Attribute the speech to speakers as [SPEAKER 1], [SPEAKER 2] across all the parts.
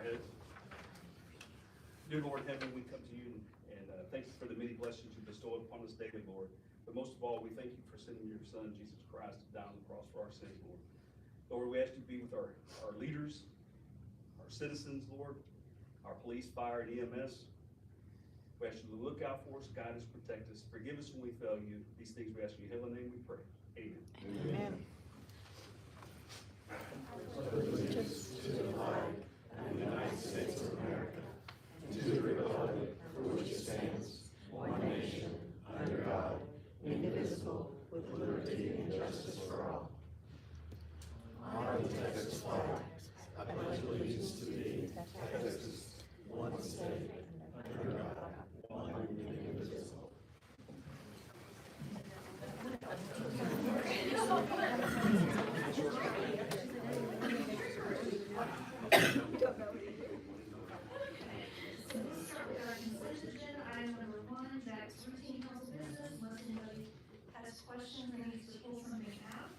[SPEAKER 1] heads. Dear Lord in heaven, we come to you and thank you for the many blessings you bestow upon us daily, Lord. But most of all, we thank you for sending your Son, Jesus Christ, to die on the cross for our sins, Lord. Lord, we ask you to be with our leaders, our citizens, Lord, our police, fire, and EMS. We ask you to look out for us, guide us, protect us. Forgive us when we fail you. These things we ask in your heavenly name we pray. Amen.
[SPEAKER 2] Amen.
[SPEAKER 3] Allegiance to the flag of the United States of America, and to the republic for which it stands, one nation, under God, indivisible, with liberty and justice for all. I, the Texas flag, I pledge allegiance to thee, Texas, one state, under God, one indivisible.
[SPEAKER 4] Questions and needs to pull something out.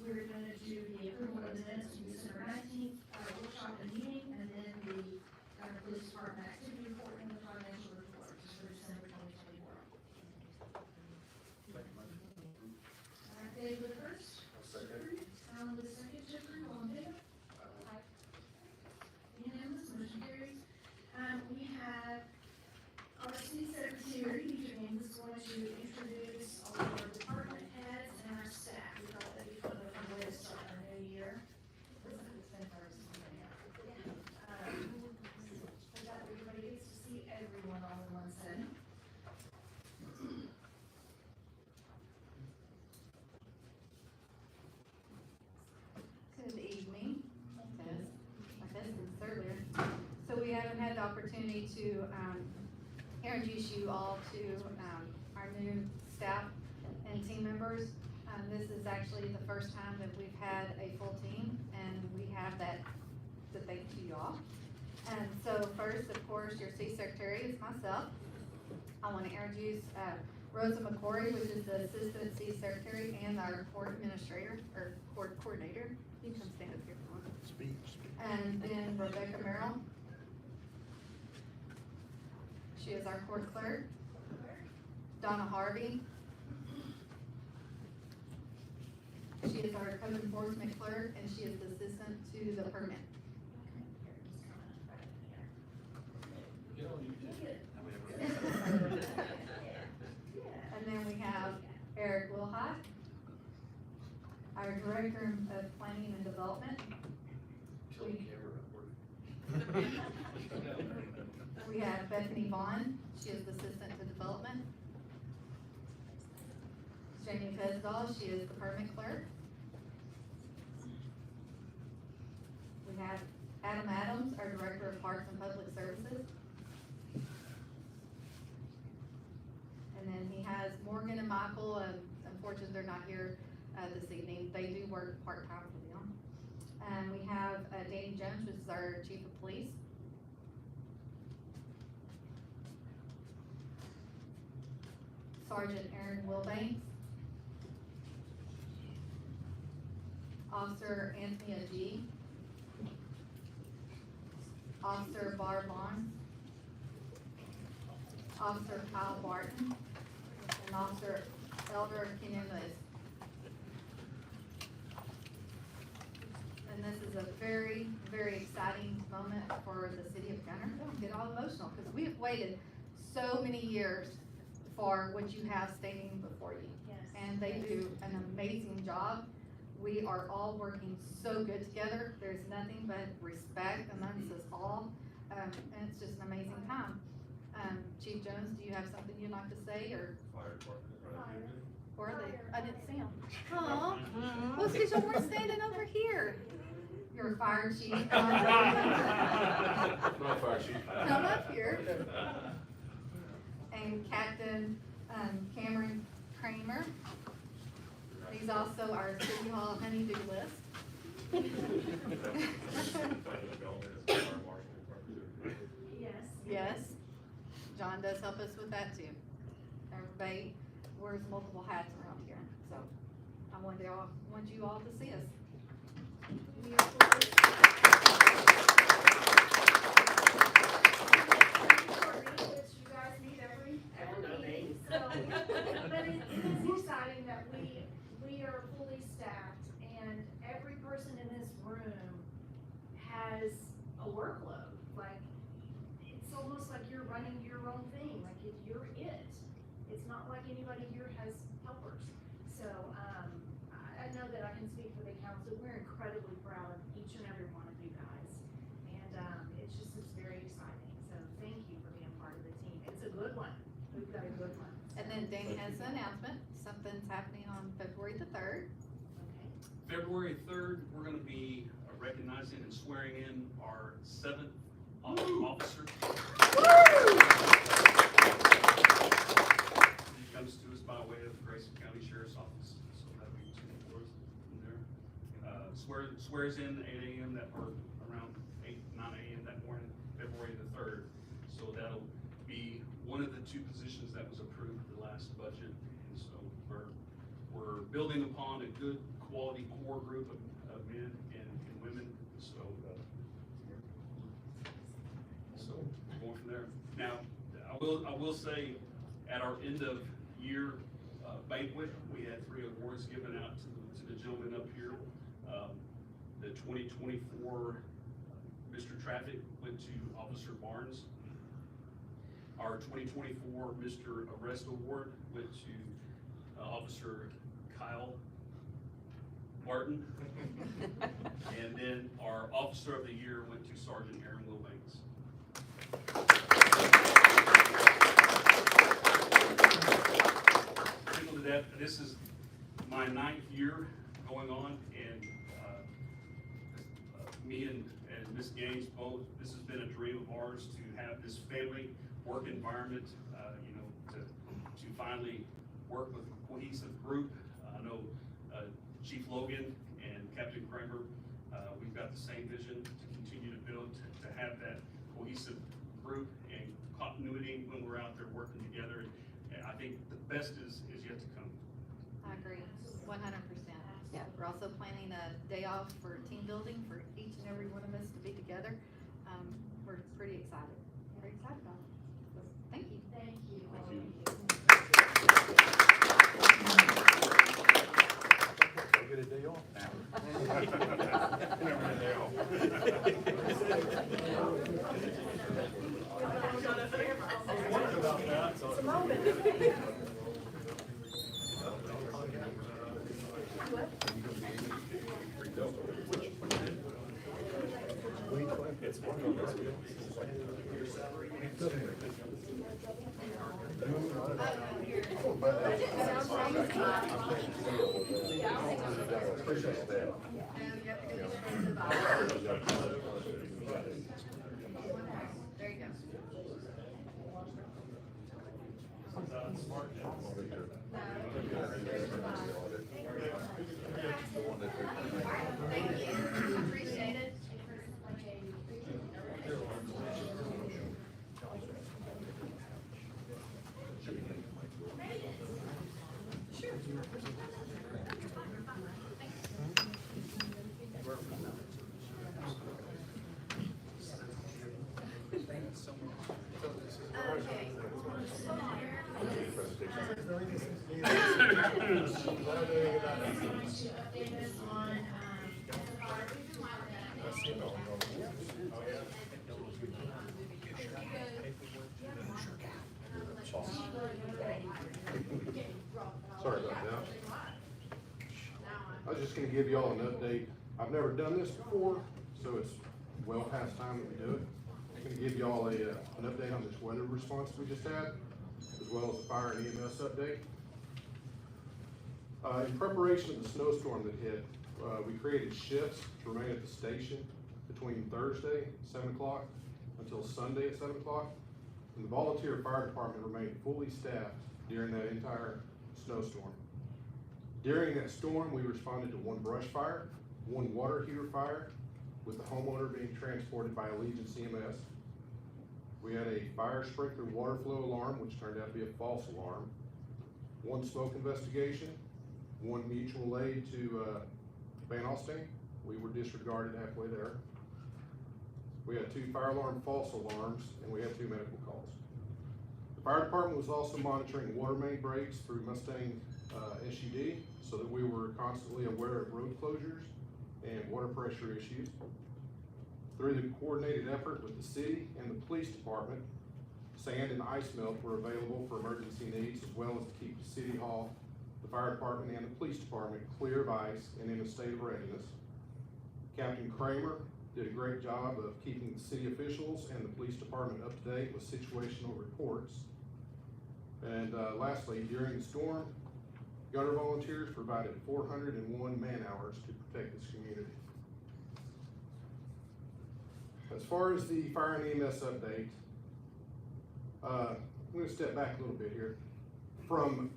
[SPEAKER 4] We're going to do the approval of minutes from December 19th workshop and meeting, and then the police department activity report and the financial report for December 2024. David first. The second, Jeffrey, all in favor? Unanimous, motion carries. We have our city secretary, James, is going to introduce all of our department heads and our staff. We thought that'd be fun to find a way to start our new year. It's been first. So that everybody gets to see everyone all in one setting.
[SPEAKER 5] Good evening. My husband's earlier. So we haven't had the opportunity to introduce you all to our new staff and team members. This is actually the first time that we've had a full team, and we have that to thank to you all. And so first, of course, your city secretary is myself. I want to introduce Rosa McCory, which is the assistant city secretary and our court administrator, or court coordinator. You can come stand up here if you want.
[SPEAKER 2] Speak.
[SPEAKER 5] And then Rebecca Merrill. She is our court clerk. Donna Harvey. She is our code enforcement clerk, and she is the assistant to the permit. And then we have Eric Wilhite, our director of planning and development. We have Bethany Vaughn, she is the assistant to development. Jamie Pesdall, she is the permit clerk. We have Adam Adams, our director of parks and public services. And then he has Morgan and Michael, unfortunately they're not here this evening. They do work part-time for them. And we have Danny Jones, which is our chief of police. Sergeant Aaron Wilbanks. Officer Anthony Agee. Officer Barb Barnes. Officer Kyle Barton. And Officer Elder Kenyon Lewis. And this is a very, very exciting moment for the city of Gunter. Don't get all emotional, because we have waited so many years for what you have standing before you.
[SPEAKER 4] Yes.
[SPEAKER 5] And they do an amazing job. We are all working so good together. There's nothing but respect amongst us all. And it's just an amazing time. Chief Jones, do you have something you'd like to say, or?
[SPEAKER 1] Fire department is right here.
[SPEAKER 5] Where are they? I didn't see them. Aw, well, it's because you weren't standing over here. You're a fire chief.
[SPEAKER 1] I'm not fire chief.
[SPEAKER 5] Come up here. And Captain Cameron Kramer. He's also our City Hall honey-do list.
[SPEAKER 4] Yes.
[SPEAKER 5] Yes, John does help us with that too. Everybody wears multiple hats around here, so I want you all to see us.
[SPEAKER 4] running your own thing, like you're it. It's not like anybody here has helpers. So, I know that I can speak for the council, we're incredibly proud of each and every one of you guys. And, it's very exciting, so thank you for being part of the team. It's a good one, we've got a good one.
[SPEAKER 5] And then Dana has an announcement, something's happening on February the 3rd.
[SPEAKER 4] Okay.
[SPEAKER 1] February 3rd, we're gonna be recognizing and swearing in our 7th officer. He comes to us by way of Grayson County Sheriff's Office, so that'll be 2 floors in there. Swears in 8 a.m. that, or around 9 a.m. that morning, February the 3rd. So that'll be one of the 2 positions that was approved the last budget. And so we're building upon a good quality core group of men and women. So going from there. Now, I will say, at our end of year banquet, we had 3 awards given out to the gentlemen up here. The 2024 Mr. Traffic went to Officer Barnes. Our 2024 Mr. Arrest Award went to Officer Kyle Martin. And then our Officer of the Year went to Sergeant Aaron Wilbanks. This is my 9th year going on, and me and Ms. Gaines both, this has been a dream of ours to have this family work environment, to finally work with a cohesive group. I know Chief Logan and Captain Kramer, we've got the same vision to continue to build, to have that cohesive group and continuity when we're out there working together. And I think the best is yet to come.
[SPEAKER 5] I agree, 100%. Yeah, we're also planning a day off for team building for each and every one of us to be together. We're pretty excited, very excited about it. So, thank you.
[SPEAKER 4] Thank you.
[SPEAKER 1] Thank you.
[SPEAKER 2] Get a day off now.
[SPEAKER 4] It's a moment.
[SPEAKER 2] It's one of those. Appreciate that.
[SPEAKER 5] There you go. Thank you, appreciate it.
[SPEAKER 2] Sorry about that. I was just gonna give y'all an update. I've never done this before, so it's well past time that we do it. I'm gonna give y'all an update on this weather response we just had, as well as a fire and EMS update. In preparation of the snowstorm that hit, we created shifts to remain at the station between Thursday, 7 o'clock, until Sunday at 7 o'clock. And the volunteer fire department remained fully staffed during that entire snowstorm. During that storm, we responded to 1 brush fire, 1 water heater fire, with the homeowner being transported by Allegiance EMS. We had a fire sprinkler water flow alarm, which turned out to be a false alarm. 1 smoke investigation, 1 mutual aid to Van Alstyne. We were disregarded halfway there. We had 2 fire alarm false alarms, and we had 2 medical calls. The fire department was also monitoring water main breaks through Mustang SUD, so that we were constantly aware of road closures and water pressure issues. Through the coordinated effort with the city and the police department, Sand and ice melt were available for emergency needs, as well as to keep the City Hall, the fire department, and the police department clear of ice and in a state of readiness. Captain Kramer did a great job of keeping the city officials and the police department up to date with situational reports. And lastly, during the storm, Gunter volunteers provided 401 man-hours to protect this community. As far as the fire and EMS update, I'm going to step back a little bit here. From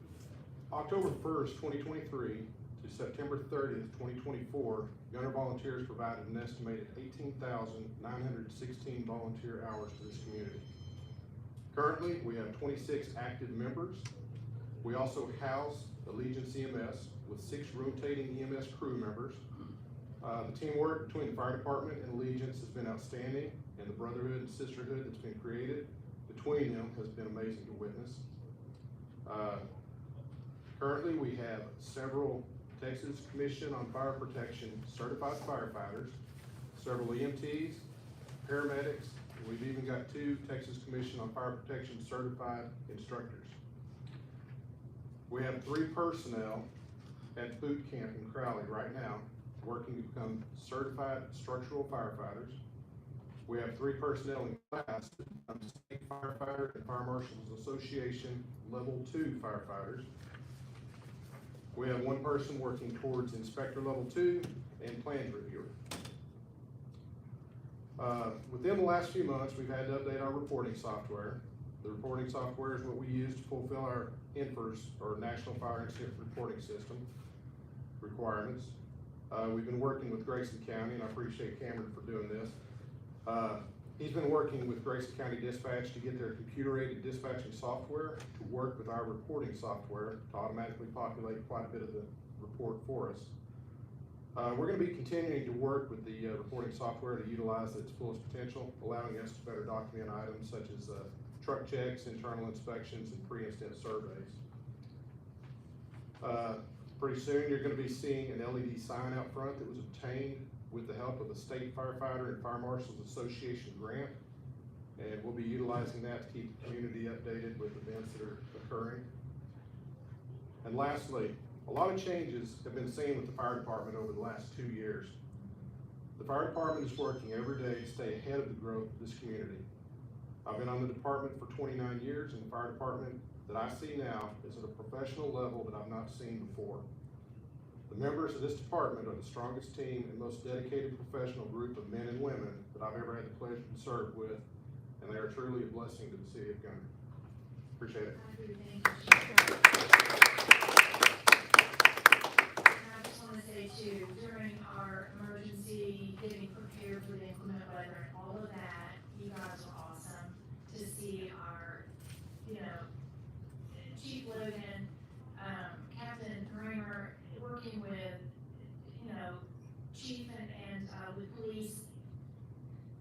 [SPEAKER 2] October 1st, 2023 to September 30th, 2024, Gunter volunteers provided an estimated 18,916 volunteer hours to this community. Currently, we have 26 active members. We also house Allegiance EMS with 6 rotating EMS crew members. The teamwork between the fire department and Allegiance has been outstanding, and the brotherhood and sisterhood that's been created between them has been amazing to witness. Currently, we have several Texas Commission on Fire Protection certified firefighters, several EMTs, paramedics, and we've even got 2 Texas Commission on Fire Protection certified instructors. We have 3 personnel at boot camp in Crowley right now working to become certified structural firefighters. We have 3 personnel in class to become State Firefighter and Fire Marshals Association Level 2 firefighters. We have 1 person working towards Inspector Level 2 and Plans Reviewer. Within the last few months, we've had to update our reporting software. The reporting software is what we use to fulfill our NFIRS, or National Fire Incident Reporting System, requirements. We've been working with Grayson County, and I appreciate Cameron for doing this. He's been working with Grayson County Dispatch to get their computer-aided dispatching software to work with our reporting software to automatically populate quite a bit of the report for us. We're going to be continuing to work with the reporting software to utilize its fullest potential, allowing us to better document items such as truck checks, internal inspections, and pre-incident surveys. Pretty soon you're going to be seeing an LED sign out front that was obtained with the help of the State Firefighter and Fire Marshals Association grant, and we'll be utilizing that to keep the community updated with events that are occurring. And lastly, a lot of changes have been seen with the fire department over the last 2 years. The fire department is working every day to stay ahead of the growth of this community. I've been on the department for 29 years, and the fire department that I see now is at a professional level that I've not seen before. The members of this department are the strongest team and most dedicated professional group of men and women that I've ever had the pleasure to serve with, and they are truly a blessing to the city of Gunter. Appreciate it.
[SPEAKER 4] I agree, thank you. And I just want to say too, during our emergency, getting prepared for the inclement weather and all of that, you guys were awesome to see our, Chief Logan, Captain Kramer, working with, Chief and with police.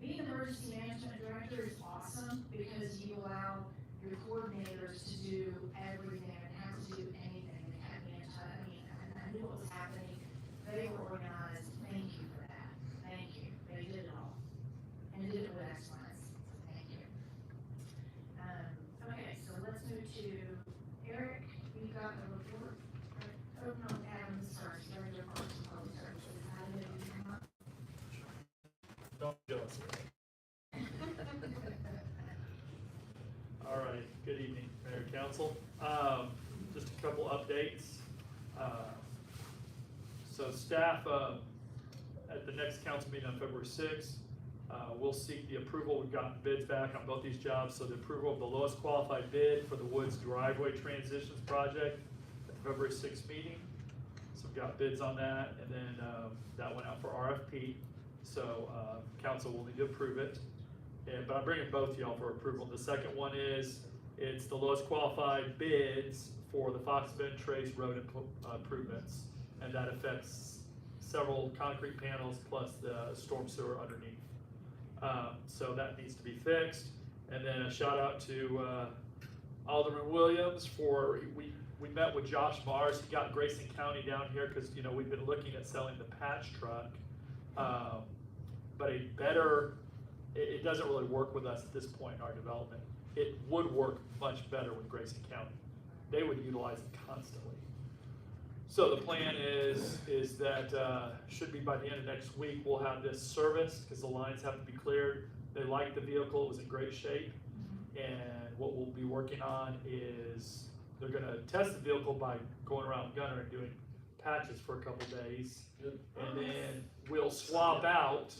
[SPEAKER 4] Being emergency management director is awesome because you allow your coordinators to do everything and have to do anything. They had me in touch, and I knew what was happening. They were organized. Thank you for that. Thank you. They did it all. And did it with excellence. So thank you. Okay, so let's move to Eric. You got a report? Oh, no, Adam, sorry. Director of Parks and Public Services. Adam, did you come up?
[SPEAKER 6] Don't jealous. All right, good evening, Mayor and Council. Just a couple updates. So staff, at the next council meeting on February 6th, we'll seek the approval. We've gotten bids back on both these jobs. So the approval of the lowest qualified bid for the Woods driveway transitions project at the February 6th meeting. So we've got bids on that, and then that went out for RFP. So council will need to approve it. But I'm bringing both to y'all for approval. The second one is, it's the lowest qualified bids for the Fox Bend Trace road improvements, and that affects several concrete panels plus the storm sewer underneath. So that needs to be fixed. And then a shout out to Alderman Williams for, we met with Josh Mars. He got Grayson County down here because we've been looking at selling the patch truck, but a better it doesn't really work with us at this point in our development. It would work much better with Grayson County. They would utilize it constantly. So the plan is that, should be by the end of next week, we'll have this serviced, because the lines have to be cleared. They liked the vehicle, it was in great shape. And what we'll be working on is, they're gonna test the vehicle by going around Gunter and doing patches for a couple days. And then we'll swap out,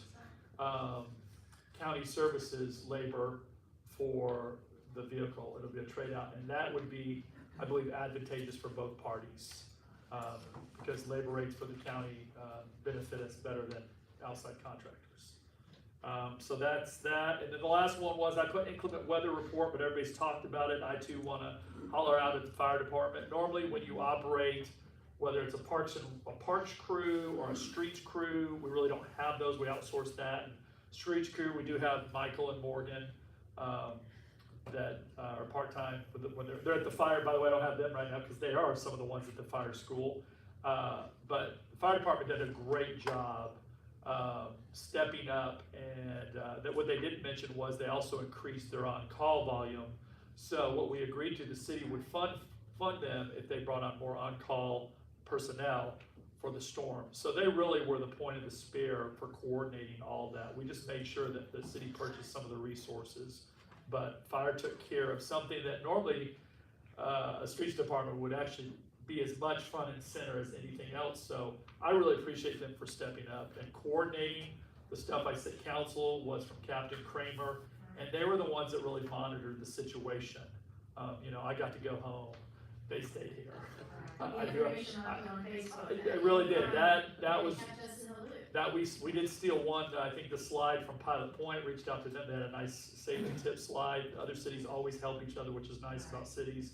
[SPEAKER 6] county services labor for the vehicle. It'll be a trade out, and that would be, I believe, advantageous for both parties. Because labor rates for the county, benefit us better than outside contractors. So that's that, and then the last one was, I put inclement weather report, but everybody's talked about it, I too wanna holler out at the fire department. Normally, when you operate, whether it's a parks crew or a streets crew, we really don't have those, we outsource that. Streets crew, we do have Michael and Morgan, that are part-time, when they're at the fire. By the way, I don't have them right now, because they are some of the ones at the fire school. But the fire department did a great job, stepping up, and that what they didn't mention was they also increased their on-call volume. So what we agreed to, the city would fund them if they brought on more on-call personnel for the storm. So they really were the point of the spear for coordinating all that. We just made sure that the city purchased some of the resources, but fire took care of something that normally a streets department would actually be as much front and center as anything else. So I really appreciate them for stepping up and coordinating. The stuff I said council was from Captain Kramer, and they were the ones that really monitored the situation. You know, I got to go home, they stayed here. I really did. That was, we did steal one. I think the slide from Pilot Point, reached out to them. They had a nice safety tip slide. Other cities always help each other, which is nice about cities.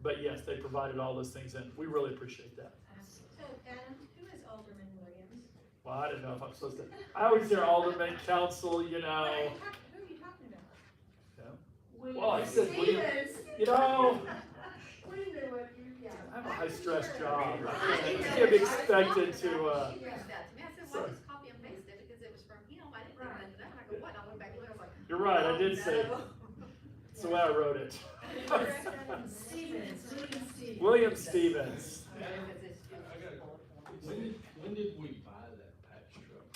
[SPEAKER 6] But yes, they provided all those things, and we really appreciate that.
[SPEAKER 3] So Adam, who is Alderman Williams?
[SPEAKER 6] Well, I don't know if I'm supposed to. I always hear alderman, council, you know.
[SPEAKER 3] Who are you talking about?
[SPEAKER 6] Yeah. Well, I said,
[SPEAKER 3] Stevens.
[SPEAKER 6] you know,
[SPEAKER 3] We knew what you, yeah.
[SPEAKER 6] I have a high-stress job. I can't be expected to,
[SPEAKER 5] She reached out to me, I said, well, I just copy and paste it, because it was from him, I didn't think nothing of it. I go, what? I went back and looked, I was like.
[SPEAKER 6] You're right, I did
[SPEAKER 5] oh,
[SPEAKER 6] say,
[SPEAKER 5] no.
[SPEAKER 6] it's the way I wrote it.
[SPEAKER 4] Stevens.
[SPEAKER 6] William Stevens.
[SPEAKER 7] When did we buy that patch truck?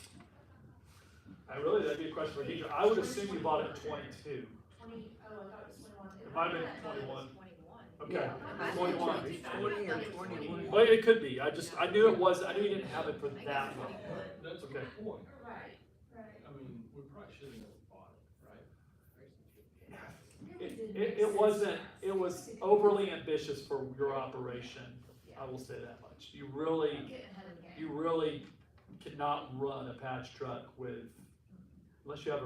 [SPEAKER 6] That'd be a question for Deidre. I would assume you bought it in 22.
[SPEAKER 4] 20, oh, I thought it was 21.
[SPEAKER 6] It might have been 21.
[SPEAKER 5] 21.
[SPEAKER 6] Okay,
[SPEAKER 5] Yeah.
[SPEAKER 6] 21.
[SPEAKER 3] 20 or 21.
[SPEAKER 6] Well, it could be. I knew it was, I knew you didn't have it for that long.
[SPEAKER 7] That's a
[SPEAKER 6] Okay.
[SPEAKER 7] good point.
[SPEAKER 4] Right.
[SPEAKER 7] I mean, we probably shouldn't have bought it, right?
[SPEAKER 6] It was overly ambitious for your operation. I will say that much. You really cannot run a patch truck with, unless you have a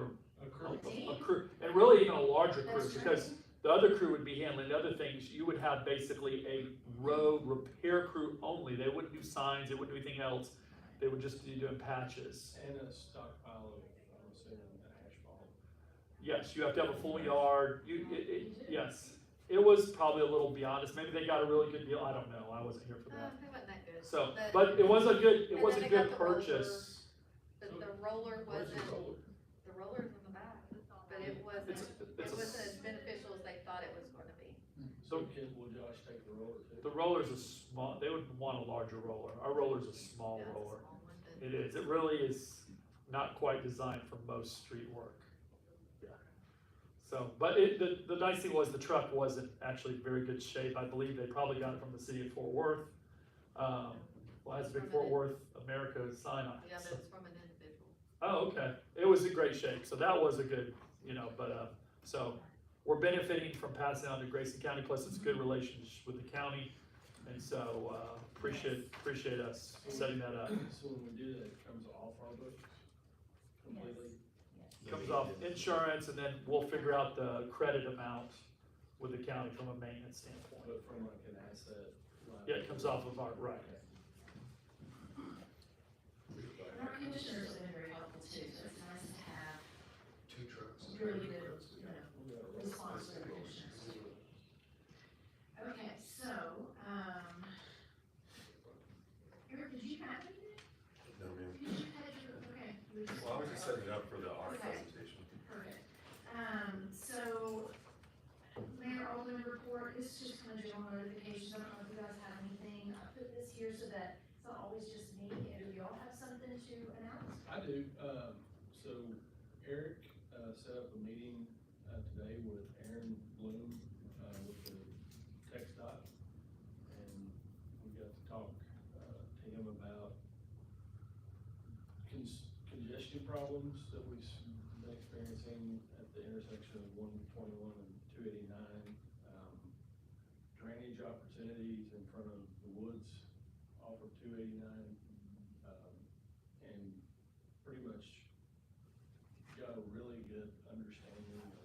[SPEAKER 6] crew, and really even a larger crew,
[SPEAKER 4] That's true.
[SPEAKER 6] because the other crew would be handling other things. You would have basically a road repair crew only. They wouldn't do signs, they wouldn't do anything else. They would just be doing patches.
[SPEAKER 7] And a stockpile of, I'm assuming, asphalt.
[SPEAKER 6] Yes, you have to have a full yard. Yes, it was probably a little beyond us. Maybe they got a really good deal. I don't know. I wasn't here for that.
[SPEAKER 5] It wasn't that good.
[SPEAKER 6] So, but it was a good,
[SPEAKER 5] And then they got the
[SPEAKER 6] purchase.
[SPEAKER 5] The roller
[SPEAKER 7] Where's the
[SPEAKER 5] wasn't,
[SPEAKER 7] roller?
[SPEAKER 5] the roller's in the back, but it wasn't, it wasn't as beneficial as they thought it was gonna be.
[SPEAKER 7] So will Josh take the roller too?
[SPEAKER 6] The roller's a small, they would want a larger roller. Our roller's a small
[SPEAKER 5] Yeah, it's a
[SPEAKER 6] roller.
[SPEAKER 5] small one, but-
[SPEAKER 6] It is. It really is not quite designed for most street work. Yeah. So, but the nice thing was the truck wasn't actually in very good shape. I believe they probably got it from the city of Fort Worth. Well, it has a big Fort Worth America sign on it.
[SPEAKER 5] Yeah,
[SPEAKER 6] so-
[SPEAKER 5] but it's from an individual.
[SPEAKER 6] Oh, okay. It was in great shape, so that was a good, but, so we're benefiting from passing on to Grayson County, plus it's a good relationship with the county. And so, appreciate us setting that up.
[SPEAKER 7] So when we do that, it comes off our books completely?
[SPEAKER 6] Comes off insurance, and then we'll figure out the credit amount with the county from a maintenance standpoint.
[SPEAKER 7] But from like an asset.
[SPEAKER 6] Yeah, it comes off of our, right.
[SPEAKER 4] Our commissioners have been very helpful too, so it's nice to have
[SPEAKER 2] Two trucks.
[SPEAKER 4] really good, response to our commissioners too. Okay, so, Eric, did you have anything?
[SPEAKER 8] No, ma'am.
[SPEAKER 4] You had your, okay. you were just-
[SPEAKER 8] Well, I was just setting it up for the art
[SPEAKER 4] Okay.
[SPEAKER 8] presentation.
[SPEAKER 4] guys have anything, I put this here so that it's not always just me, and do y'all have something to announce?
[SPEAKER 7] I do, so Eric, set up a meeting, today with Aaron Bloom, with the Tech Dot. And we got to talk, to him about congestion problems that we've been experiencing at the intersection of 121 and 289. Drainage opportunities in front of the woods off of 289. And pretty much got a really good understanding of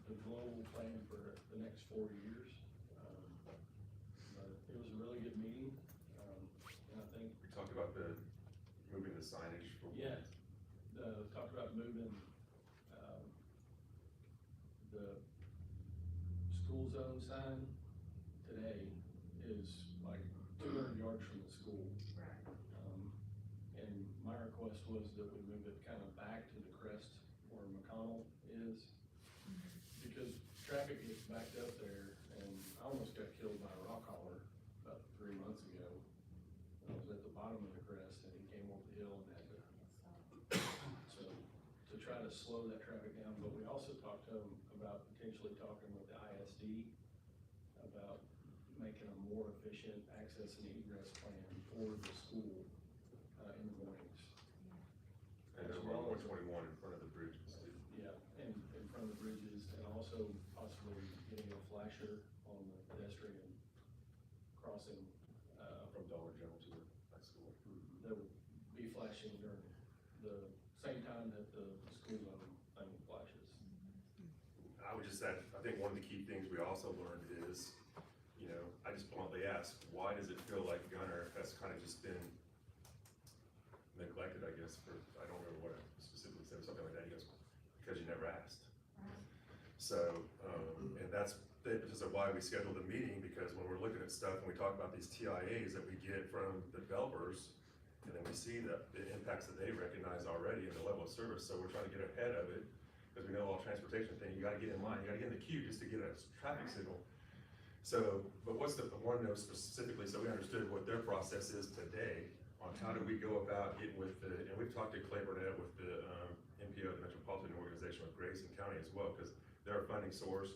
[SPEAKER 7] the global plan for the next 4 years. But it was a really good meeting, and I think.
[SPEAKER 8] We talked about moving the signage for.
[SPEAKER 7] Yeah, talked about moving, the school zone sign today is like 200 yards from the school. And my request was that we move it kind of back to the crest where McConnell is, because traffic gets backed up there, and I almost got killed by a rock hauler about 3 months ago. I was at the bottom of the crest, and he came over the hill and had to, so, to try to slow that traffic down. But we also talked to him about potentially talking with the ISD about making a more efficient access and egress plan for the school, in the mornings.
[SPEAKER 8] And
[SPEAKER 7] As
[SPEAKER 8] over
[SPEAKER 7] well
[SPEAKER 8] on
[SPEAKER 7] as-
[SPEAKER 8] 121 in front of the bridges too.
[SPEAKER 7] Yeah, and in front of the bridges, and also possibly getting a flasher on the pedestrian crossing,
[SPEAKER 8] From Dollar General to the high school.
[SPEAKER 7] that would be flashing during the same time that the school zone thing flashes.
[SPEAKER 8] I would just add, I think one of the key things we also learned is, you know, I just bluntly asked, why does it feel like Gunter has kind of just been neglected, I guess, for, I don't remember what I specifically said, something like that. He goes, because you never asked. So, and that's the impetus of why we scheduled the meeting, because when we're looking at stuff and we talk about these TIAs that we get from the developers, and then we see the impacts that they recognize already and the level of service, so we're trying to get ahead of it, because we know all transportation thing, you gotta get in line, you gotta get in the queue just to get a traffic signal. So, but what's the, one note specifically, so we understood what their process is today, on how do we go about getting with the, and we've talked to Clay Burnett with the, MPO, the Metropolitan Organization with Grayson County as well, because they're a funding source.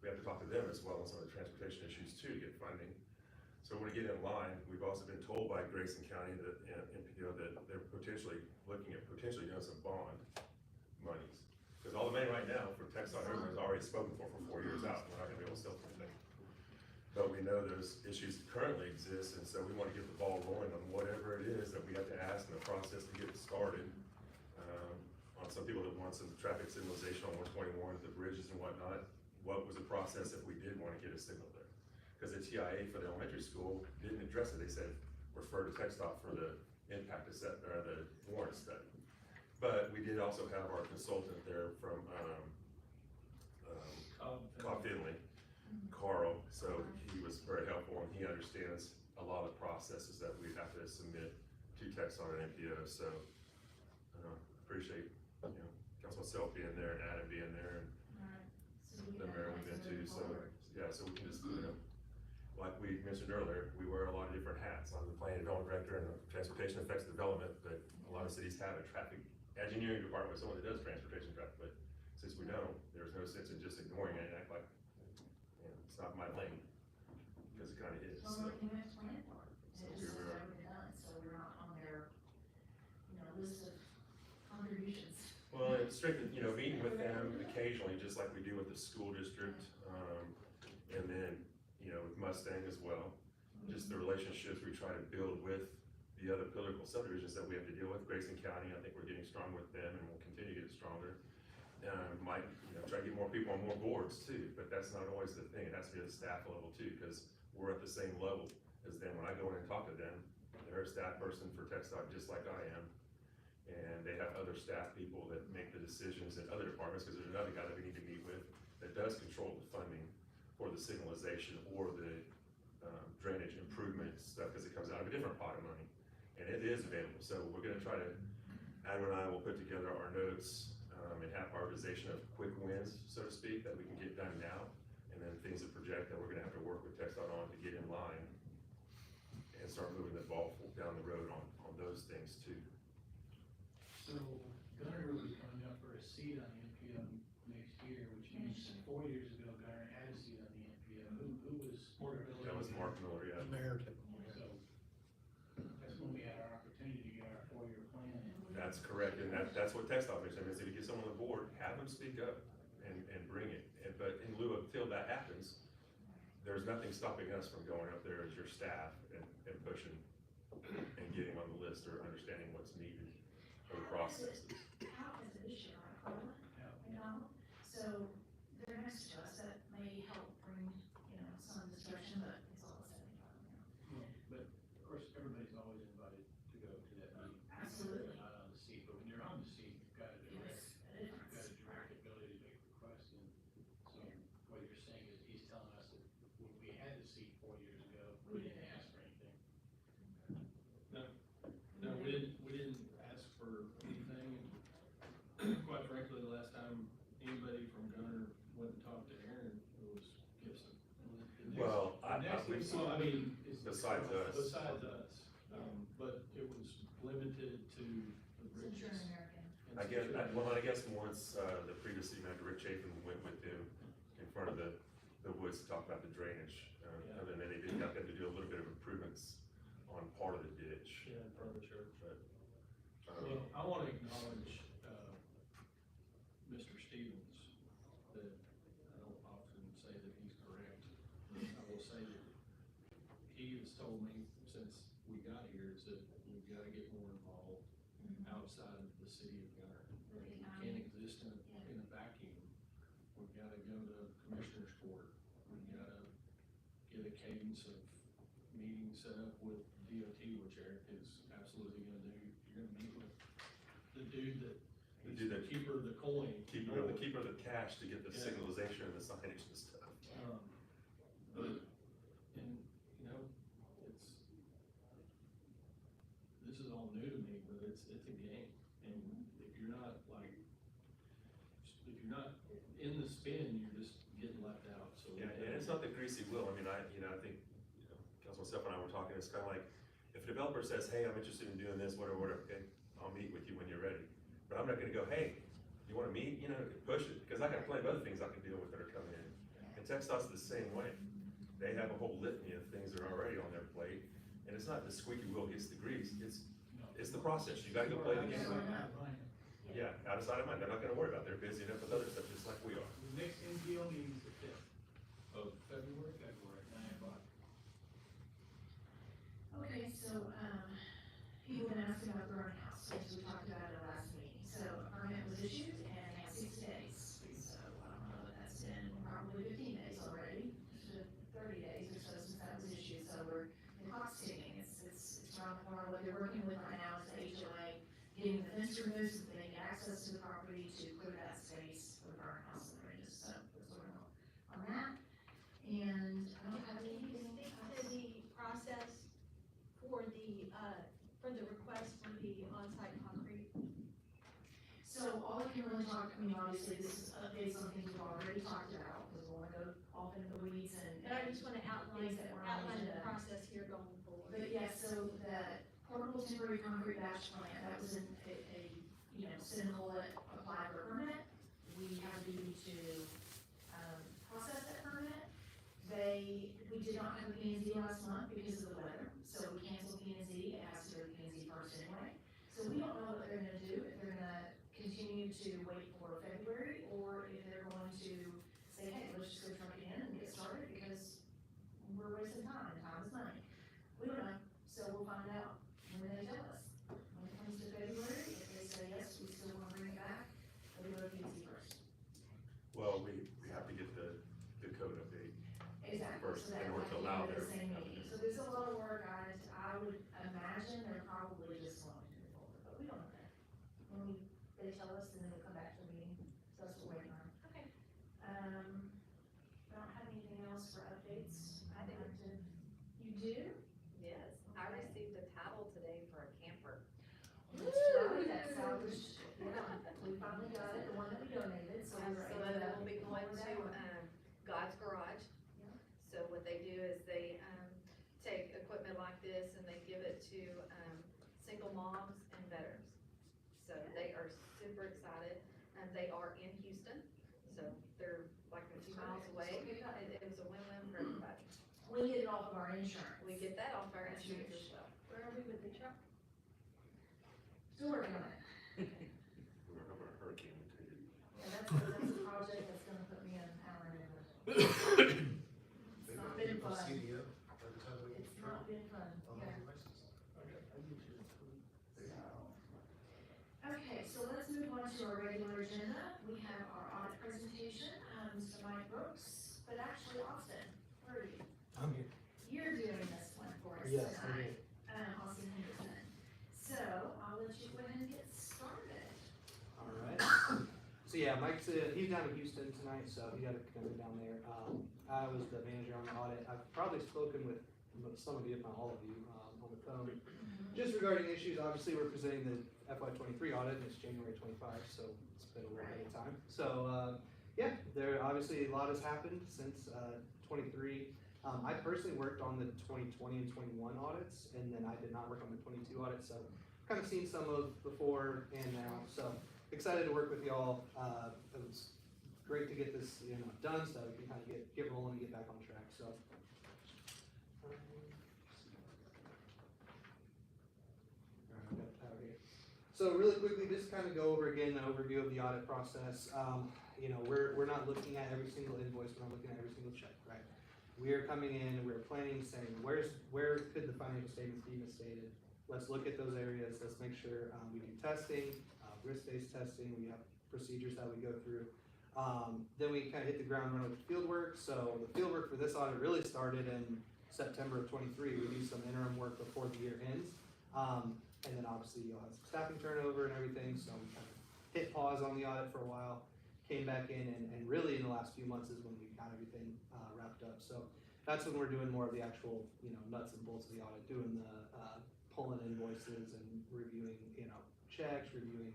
[SPEAKER 8] We have to talk to them as well on some of the transportation issues too, to get funding. So when we get in line, we've also been told by Grayson County that, MPO, that they're potentially looking at doing some bond monies. Because all the money right now for Texas everyone is already spoken for 4 years out, we're not gonna be able to sell anything. But we know those issues currently exist, and so we wanna get the ball rolling on whatever it is that we have to ask in the process to get it started. On some people that want some traffic signalization on 121, the bridges and whatnot, what was the process if we did wanna get a signal there? Because the TIA for the elementary school didn't address it, they said, refer to TxDOT for the impact assessment, or the warrant study. But we did also have our consultant there from, Cobb Finley, Carl, so he was very helpful, and he understands a lot of the processes that we have to submit to TxDOT and MPO, so, appreciate, you know, Councilman Self being there and Adam being there, and
[SPEAKER 4] So we
[SPEAKER 8] the
[SPEAKER 4] can
[SPEAKER 8] mayor we've been to,
[SPEAKER 4] moving
[SPEAKER 8] so,
[SPEAKER 4] forward.
[SPEAKER 8] yeah, so we can just, you know, like we mentioned earlier, we wear a lot of different hats. I'm the planning development director and the transportation effects development, but a lot of cities have a traffic engineering department with someone that does transportation traffic, but since we don't, there's no sense in just ignoring it and act like, you know, it's not my lane, because it kinda is,
[SPEAKER 4] Well,
[SPEAKER 8] so.
[SPEAKER 4] we can plan for it,
[SPEAKER 8] So
[SPEAKER 4] it
[SPEAKER 8] here
[SPEAKER 4] just
[SPEAKER 8] we are.
[SPEAKER 4] never been done, so we're not on their, list of contributions.
[SPEAKER 8] Well, it's strictly, you know, meeting with them occasionally, just like we do with the school district, and then, you know, with Mustang as well. Just the relationships we try to build with the other political subdivisions that we have to deal with. Grayson County, I think we're getting stronger with them, and we'll continue to get stronger. Might, you know, try to get more people on more boards too, but that's not always the thing. It has to be at the staff level too, because we're at the same level as them. When I go in and talk to them, they're a staff person for TxDOT just like I am. And they have other staff people that make the decisions in other departments, because there's another guy that we need to meet with that does control the funding for the signalization or the drainage improvement stuff, because it comes out of a different pot of money. And it is available, so we're gonna try to, Adam and I will put together our notes and have prioritization of quick wins, so to speak, that we can get done now, and then things that project that we're gonna have to work with TxDOT on to get in line and start moving the ball down the road on those things too.
[SPEAKER 9] So Gunter will be coming up for a seat on the NPO next year, which means 4 years ago, Gunter had a seat on the NPO. Who was?
[SPEAKER 8] That was Mark Miller, yeah.
[SPEAKER 9] So that's when we had our opportunity to get our 4-year plan.
[SPEAKER 8] That's correct, and that's what TxDOT makes, I mean, if you get someone on the board, have them speak up and bring it. But in lieu of, till that happens, there's nothing stopping us from going up there as your staff and pushing and getting on the list or understanding what's needed for the processes.
[SPEAKER 4] How is it this year, right, Carla? You know, so they're next to us, that may help bring, some discussion, but it's all the same.
[SPEAKER 9] But of course, everybody's always invited to go to that meeting.
[SPEAKER 4] Absolutely.
[SPEAKER 9] They're not on the seat, but when you're on the seat, you've got a direct,
[SPEAKER 4] It's a
[SPEAKER 9] you've got
[SPEAKER 4] difference.
[SPEAKER 9] a direct ability to make requests. And so what you're saying is he's telling us that when we had the seat 4 years ago, we didn't ask for anything.
[SPEAKER 7] No, we didn't ask for anything, and quite frankly, the last time anybody from Gunter went and talked to Aaron, it was Gibson.
[SPEAKER 8] Well,
[SPEAKER 7] Well, I mean,
[SPEAKER 8] besides us.
[SPEAKER 7] Besides us, but it was limited to the
[SPEAKER 4] Central
[SPEAKER 7] bridges.
[SPEAKER 4] American.
[SPEAKER 8] I guess once, the previous city manager, Rick Chapin, went with them in front of the woods to talk about the drainage.
[SPEAKER 7] Yeah.
[SPEAKER 8] And then they got them to do a little bit of improvements on part of the ditch,
[SPEAKER 7] Yeah, in front of the church.
[SPEAKER 8] but,
[SPEAKER 7] Well, I wanna acknowledge, Mr. Stevens, that I don't often say that he's correct. I will say that he has told me since we got here is that we've gotta get more involved outside of the city of Gunter. We can't exist in a vacuum. We've gotta go to commissioner's court. We've gotta get a cadence of meetings set up with DOT, which Eric is absolutely gonna do. You're gonna meet with the dude that is the keeper of the coin.
[SPEAKER 8] keeper of the cash to get the signalization and the signage and stuff.
[SPEAKER 7] But, and, this is all new to me, but it's a game. And if you're not in the spin, you're just getting left out, so.
[SPEAKER 8] Yeah, and it's not the greasy wheel, I mean, I think, Councilman Steph and I were talking, it's kinda like, if a developer says, hey, I'm interested in doing this, whatever, okay, I'll meet with you when you're ready. But I'm not gonna go, hey, you wanna meet, push it, because I got plenty of other things I can deal with that are coming in. And TxDOT's the same way, they have a whole litany of things that are already on their plate, and it's not the squeaky wheel gets the grease, it's the process, you gotta go play the game. Yeah, out of sight of mind, they're not gonna worry about it, they're busy enough with other stuff, just like we are.
[SPEAKER 9] The next NPO meeting is the 5th
[SPEAKER 7] Of February?
[SPEAKER 9] February, 9 o'clock.
[SPEAKER 4] Okay, so, people been asking about the burn house, as we talked about at the last meeting. So a permit was issued and they have 6 days. So I don't know if that's been probably 15 days already, to 30 days or so since that was issued. So the clock's ticking. It's around the corner. What they're working with right now is the HOA, getting the fence removed so that they get access to the property to clear that space for the burn house and bridges. So that's what we're on that. And I don't have anything.
[SPEAKER 10] Speak to the process for the request for the on-site concrete.
[SPEAKER 4] So all I can really talk, obviously this is updates on things we've already talked about, because we'll go off into the weeds and.
[SPEAKER 10] But I just wanna outline
[SPEAKER 4] Things that were on the
[SPEAKER 10] the
[SPEAKER 4] agenda.
[SPEAKER 10] process here going forward.
[SPEAKER 4] But yeah, so the portable temporary concrete batch plant, that was cynical that applied for a permit. We have a duty to, process that permit. We did not have a P and Z last month because of the weather, so we canceled P and Z, it has to go to P and Z first anyway. So we don't know what they're gonna do, if they're gonna continue to wait for February, or if they're going to say, hey, let's just go truck it in and get started, because we're wasting time, and time is money. We don't know, so we'll find out when they tell us. When it comes to February, if they say, yes, we still wanna bring it back, then we go to P and Z first.
[SPEAKER 8] Well, we have to get the code update.
[SPEAKER 4] Exactly,
[SPEAKER 8] First,
[SPEAKER 4] so that
[SPEAKER 8] in order to
[SPEAKER 4] might be
[SPEAKER 8] allow
[SPEAKER 4] at the
[SPEAKER 8] their-
[SPEAKER 4] same meeting. So there's a lot of work on it. I would imagine they're probably just going to move forward, but we don't know that. They tell us, and then we'll come back to the meeting, so that's what we're waiting on.
[SPEAKER 10] Okay.
[SPEAKER 4] I don't have anything else for updates.
[SPEAKER 3] I do.
[SPEAKER 4] You do?
[SPEAKER 3] Yes, I received a title today for a camper.
[SPEAKER 4] That's right, that salvage, yeah, we finally got it, the one that we donated, so we were able
[SPEAKER 3] So
[SPEAKER 4] to.
[SPEAKER 3] we'll be going to, God's Garage
[SPEAKER 11] super excited. They are in Houston, so they're like a few miles away. It was a win-win for everybody.
[SPEAKER 4] We get it off of our insurance.
[SPEAKER 11] We get that off our insurance as well.
[SPEAKER 10] Where are we with the truck?
[SPEAKER 4] Still working on it.
[SPEAKER 8] We're over a hurricane too.
[SPEAKER 4] Yeah, that's a project that's gonna put me in an hour and a half. It's not been fun. It's not been fun, yeah. Okay, so let's move on to our regular agenda. We have our audit presentation, Mr. Mike Brooks, but actually Austin, where are you?
[SPEAKER 12] I'm here.
[SPEAKER 4] You're doing this one for us
[SPEAKER 12] Yes, I'm
[SPEAKER 4] tonight. Austin Henderson. So I'll let you go ahead and get started.
[SPEAKER 12] All right. So yeah, Mike's, he's down in Houston tonight, so he got to come down there. I was the manager on the audit. I've probably spoken with some of you, if not all of you, on the phone. Just regarding issues, obviously we're presenting the FY23 audit, and it's January 25, so it's been a little bit of time. So yeah, there obviously a lot has happened since 23. I personally worked on the 2020 and 21 audits, and then I did not work on the 22 audit, so kind of seen some of before and now. So excited to work with y'all. It was great to get this done, so we can kind of get rolling and get back on track. So. So really quickly, just kind of go over again an overview of the audit process. We're not looking at every single invoice, we're not looking at every single check, right? We are coming in, we're planning, saying, where could the financial statements be misstated? Let's look at those areas, let's make sure we do testing, risk-based testing, we have procedures that we go through. Then we kind of hit the ground running with the field work. So the field work for this audit really started in September of 23. We do some interim work before the year ends. And then obviously you'll have some staffing turnover and everything, so we kind of hit pause on the audit for a while, came back in, and really in the last few months is when we got everything wrapped up. So that's when we're doing more of the actual, nuts and bolts of the audit, doing the pulling invoices and reviewing, checks, reviewing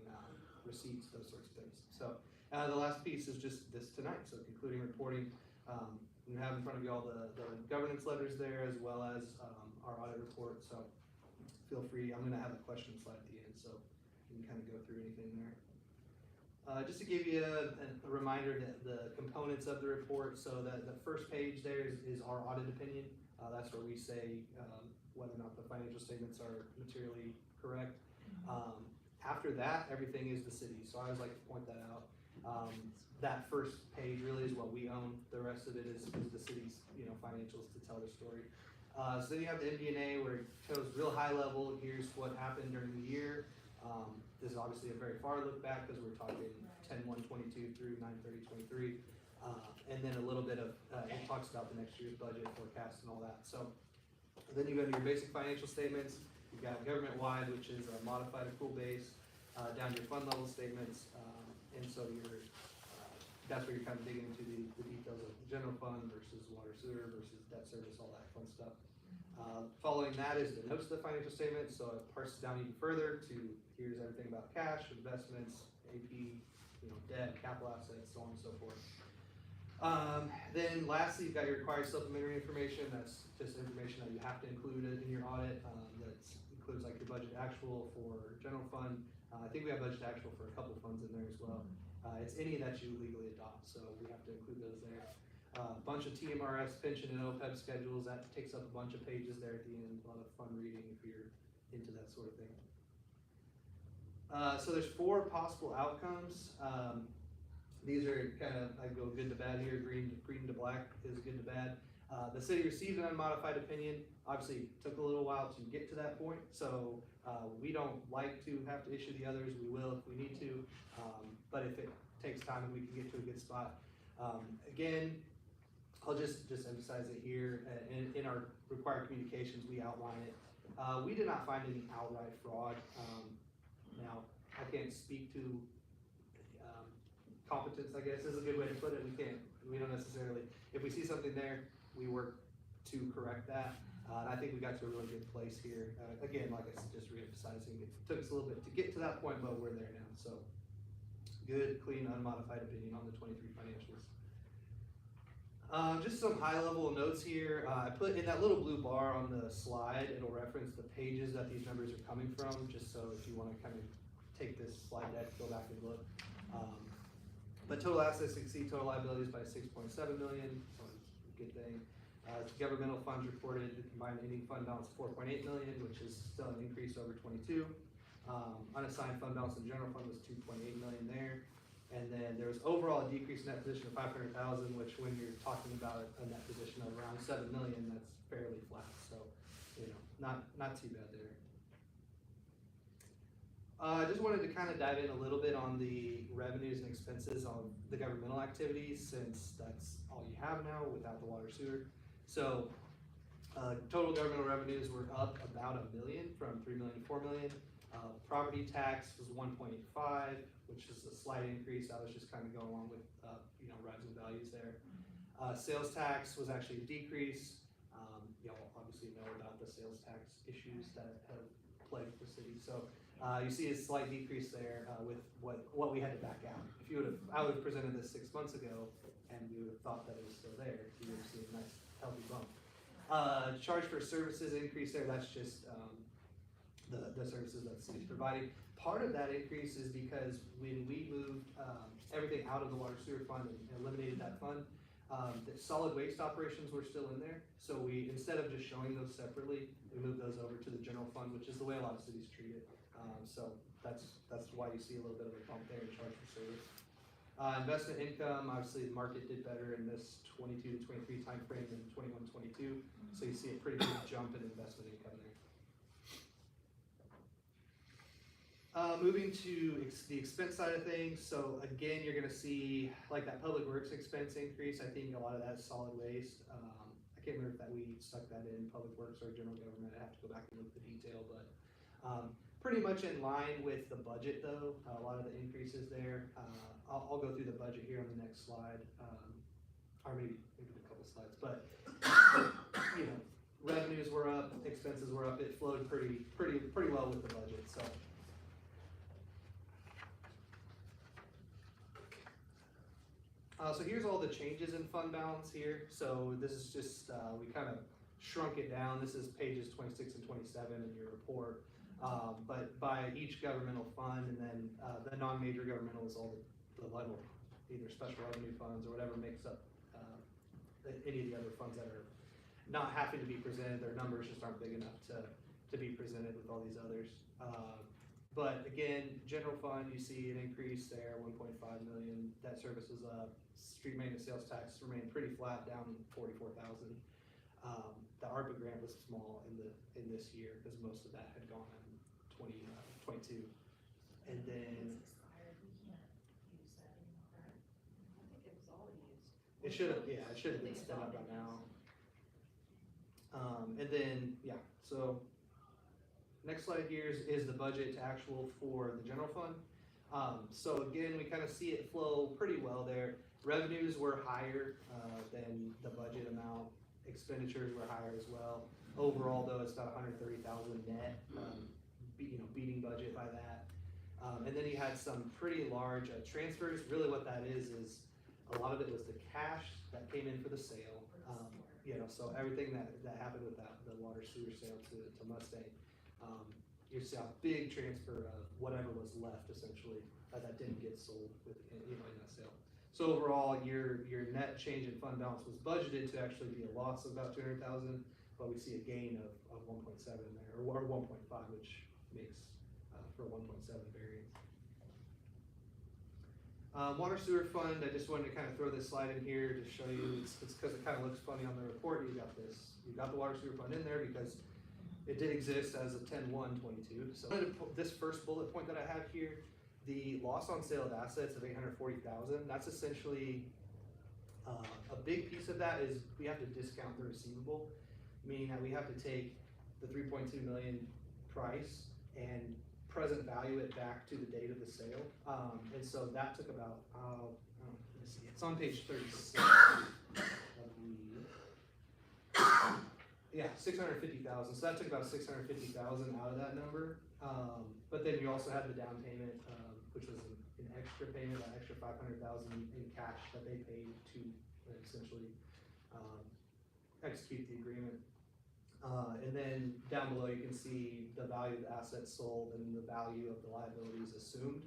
[SPEAKER 12] receipts, those sorts of things. So the last piece is just this tonight, so concluding reporting. We have in front of you all the governance letters there, as well as our audit report, so feel free. I'm going to have a question slide at the end, so you can kind of go through anything there. Just to give you a reminder that the components of the report, so that the first page there is our audit opinion. That's where we say whether or not the financial statements are materially correct. After that, everything is the city, so I always like to point that out. That first page really is what we own. The rest of it is the city's financials to tell the story. So then you have the MD&A where it shows real high level, here's what happened during the year. This is obviously a very far look back because we're talking 10/1/22 through 9/30/23. And then a little bit of, it talks about the next year's budget forecast and all that. So then you go to your basic financial statements. You've got government-wide, which is a modified accrual base, down to your fund level statements. And so that's where you're kind of digging into the details of the general fund versus water sewer versus debt service, all that fun stuff. Following that is the notes of the financial statement, so it parses down even further to here's everything about cash, investments, AP, debt, capital assets, so on and so forth. Then lastly, you've got your required supplementary information. That's just information that you have to include in your audit. That includes like your budget actual for general fund. I think we have budget actual for a couple funds in there as well. It's any that you legally adopt, so we have to include those there. A bunch of TMRS, pension, and OPEB schedules. That takes up a bunch of pages there at the end. A lot of fun reading if you're into that sort of thing. So there's 4 possible outcomes. These are kind of, I go good to bad here. Green to black is good to bad. The city received an unmodified opinion. Obviously, it took a little while to get to that point. So we don't like to have to issue the others. We will if we need to. But if it takes time and we can get to a good spot. Again, I'll just emphasize it here. In our required communications, we outline it. We did not find any outright fraud. Now, I can't speak to competence, I guess is a good way to put it. We don't necessarily, if we see something there, we work to correct that. And I think we got to a really good place here. Again, like I said, just re-emphasizing, it took us a little bit to get to that point, but we're there now. So, good, clean, unmodified opinion on the 23 financials. Just some high-level notes here. I put in that little blue bar on the slide, it'll reference the pages that these numbers are coming from, just so if you want to kind of take this slide deck, go back and look. But total assets exceed total liabilities by 6.7 million, so it's a good thing. Governmental funds reported the combined ending fund balance of 4.8 million, which is still an increase over 22. Unassigned fund balance in general fund was 2.8 million there. And then there was overall a decrease in net position of 500,000, which when you're talking about a net position of around 7 million, that's fairly flat. So, not too bad there. I just wanted to kind of dive in a little bit on the revenues and expenses of the governmental activities, since that's all you have now without the water sewer. So, total governmental revenues were up about $1 million, from 3 million to 4 million. Property tax was 1.5, which is a slight increase. I was just kind of going along with, rising values there. Sales tax was actually a decrease. Y'all obviously know about the sales tax issues that have plagued the city. So you see a slight decrease there with what we had to back out. If I would have presented this 6 months ago, and we would have thought that it was still there, you would have seen a nice healthy bump. Charge for services increase there. That's just the services that the city's providing. Part of that increase is because when we moved everything out of the water sewer fund and eliminated that fund, the solid waste operations were still in there. So we, instead of just showing those separately, we moved those over to the general fund, which is the way a lot of cities treat it. So that's why you see a little bit of a bump there in charge for service. Investment income, obviously the market did better in this 22 to 23 time frame than 21, 22. So you see a pretty big jump in investment income there. Moving to the expense side of things, so again, you're gonna see like that public works expense increase. I think a lot of that is solid waste. I can't remember if we stuck that in public works or general government. I have to go back and look at the detail, but pretty much in line with the budget though. A lot of the increases there. I'll go through the budget here on the next slide, or maybe a couple slides, but revenues were up, expenses were up. It flowed pretty well with the budget. So here's all the changes in fund balance here. So this is just, we kind of shrunk it down. This is pages 26 and 27 in your report. But by each governmental fund, and then the non-major governmental is all the level, either special revenue funds or whatever makes up any of the other funds that are not having to be presented. Their numbers just aren't big enough to be presented with all these others. But again, general fund, you see an increase there, 1.5 million. Debt service is up. Street maintenance sales tax remained pretty flat, down 44,000. The ARPA grant was small in this year because most of that had gone in 2022. And then
[SPEAKER 11] I think it was all used.
[SPEAKER 12] it should have been spent up by now. And then so next slide here is the budget to actual for the general fund. So again, we kind of see it flow pretty well there. Revenues were higher than the budget amount. Expenditures were higher as well. Overall, though, it's about 130,000 net, beating budget by that. And then you had some pretty large transfers. Really, what that is a lot of it was the cash that came in for the sale. So everything that happened with the water sewer sale to Mustang. You see a big transfer of whatever was left, essentially, that didn't get sold in that sale. So overall, your net change in fund balance was budgeted to actually be a loss of about 200,000, but we see a gain of 1.7 there, or 1.5, which makes for a 1.7 variance. Water sewer fund, I just wanted to kind of throw this slide in here to show you, it's because it kind of looks funny on the report. You got the water sewer fund in there because it did exist as of 10/1/22. So this first bullet point that I have here, the loss on sale of assets of 840,000. That's essentially a big piece of that is we have to discount the receivable, meaning that we have to take the 3.2 million price and present value it back to the date of the sale. And so that took about let me see, it's on page 36. Yeah, 650,000. So that took about 650,000 out of that number. But then you also had the down payment, which was an extra payment, an extra 500,000 in cash that they paid to essentially execute the agreement. And then down below, you can see the value of the assets sold and the value of the liabilities assumed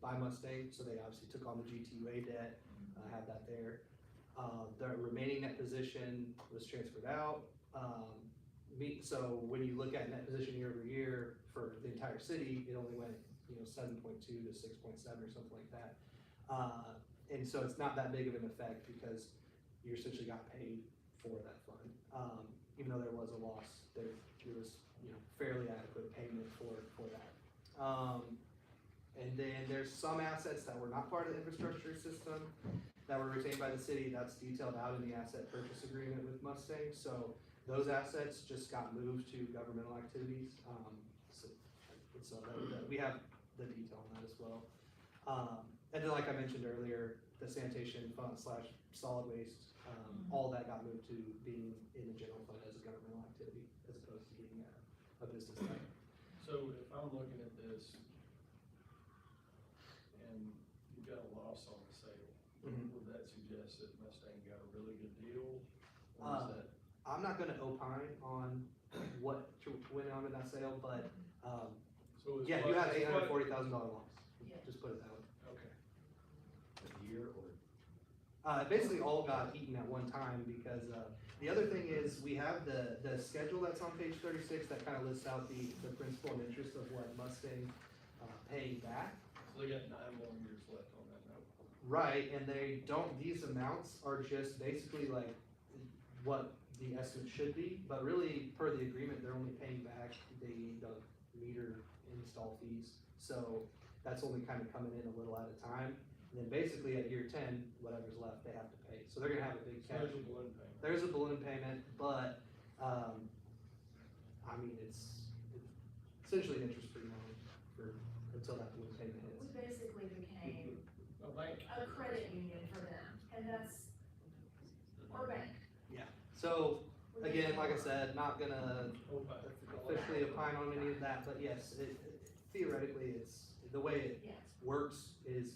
[SPEAKER 12] by Mustang. So they obviously took on the GTUA debt, have that there. The remaining net position was transferred out. So when you look at net position year over year for the entire city, it only went, 7.2 to 6.7 or something like that. And so it's not that big of an effect because you essentially got paid for that fund. Even though there was a loss, there was, fairly adequate payment for that. And then there's some assets that were not part of the infrastructure system that were retained by the city. That's detailed out in the asset purchase agreement with Mustang. So those assets just got moved to governmental activities. So we have the detail on that as well. And then like I mentioned earlier, the sanitation fund / solid waste, all that got moved to being in the general fund as a governmental activity as opposed to being a business type.
[SPEAKER 7] So if I'm looking at this and you got a loss on the sale, would that suggest that Mustang got a really good deal? Or is that?
[SPEAKER 12] I'm not gonna opine on what went on in that sale, but,
[SPEAKER 7] So it's
[SPEAKER 12] yeah,
[SPEAKER 7] what-
[SPEAKER 12] you had
[SPEAKER 7] it's what-
[SPEAKER 12] $840,000 loss, just put it that way.
[SPEAKER 7] Okay.
[SPEAKER 3] A year or?
[SPEAKER 12] It basically all got eaten at one time because, the other thing is, we have the schedule that's on page 36 that kind of lists out the principal and interest of what Mustang, paying back.
[SPEAKER 7] So they got 9 more years left on that note.
[SPEAKER 12] Right, and they don't, these amounts are just basically like what the estimate should be, but really, per the agreement, they're only paying back the meter install fees. So that's only kind of coming in a little at a time. And then basically at year 10, whatever's left, they have to pay. So they're gonna have a big
[SPEAKER 7] So
[SPEAKER 12] cash.
[SPEAKER 7] there's a balloon payment.
[SPEAKER 12] There's a balloon payment, but, I mean, it's essentially an interest-free loan until that balloon payment
[SPEAKER 4] We
[SPEAKER 12] hits.
[SPEAKER 4] basically became
[SPEAKER 7] A bank.
[SPEAKER 4] a credit union for them, and that's, or bank.
[SPEAKER 12] So, again, like I said, not gonna
[SPEAKER 7] Okay.
[SPEAKER 12] officially opine on any of that, but yes, theoretically, it's, the way it
[SPEAKER 4] Yes.
[SPEAKER 12] works is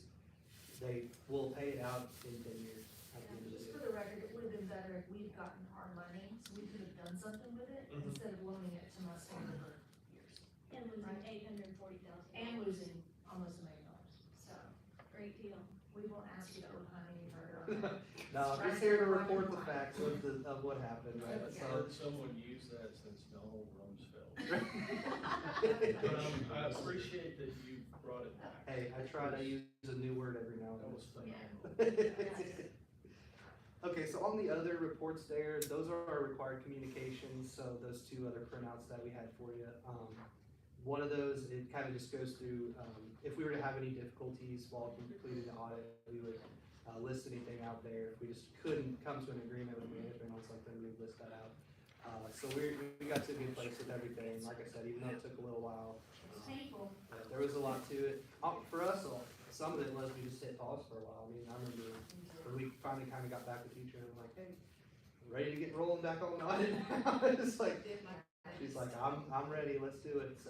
[SPEAKER 12] they will pay it out in 10 years at the end of the
[SPEAKER 4] Just
[SPEAKER 12] day.
[SPEAKER 4] for the record, it would have been better if we'd gotten our money, so we could have done something with it, instead of loaning it to Mustang for years.
[SPEAKER 10] And losing
[SPEAKER 4] Right.
[SPEAKER 10] $840,000.
[SPEAKER 4] And losing almost $1 million, so
[SPEAKER 10] Great deal.
[SPEAKER 4] we won't ask you to opine any further on that.
[SPEAKER 12] No, I'm just here to report the facts of what happened, right?
[SPEAKER 7] I've
[SPEAKER 12] So,
[SPEAKER 7] heard someone use that since Donald Rumsfeld. But I appreciate that you brought it back.
[SPEAKER 12] hey, I try to use a new word every now
[SPEAKER 7] That
[SPEAKER 12] and
[SPEAKER 7] was
[SPEAKER 12] then.
[SPEAKER 7] phenomenal.
[SPEAKER 12] Okay, so on the other reports there, those are our required communications, so those 2 other printouts that we had for you. One of those, it kind of just goes through, if we were to have any difficulties while completing the audit, we would list anything out there. If we just couldn't come to an agreement with management on something, we'd list that out. So we got to a good place with everything. Like I said, even though it took a little while,
[SPEAKER 4] It's painful.
[SPEAKER 12] there was a lot to it. For us, some of it was we just hit pause for a while. I mean, I remember when we finally kind of got back with teacher and I'm like, hey, ready to get rolling back on the audit now? It's like, she's like, I'm ready, let's do it. So,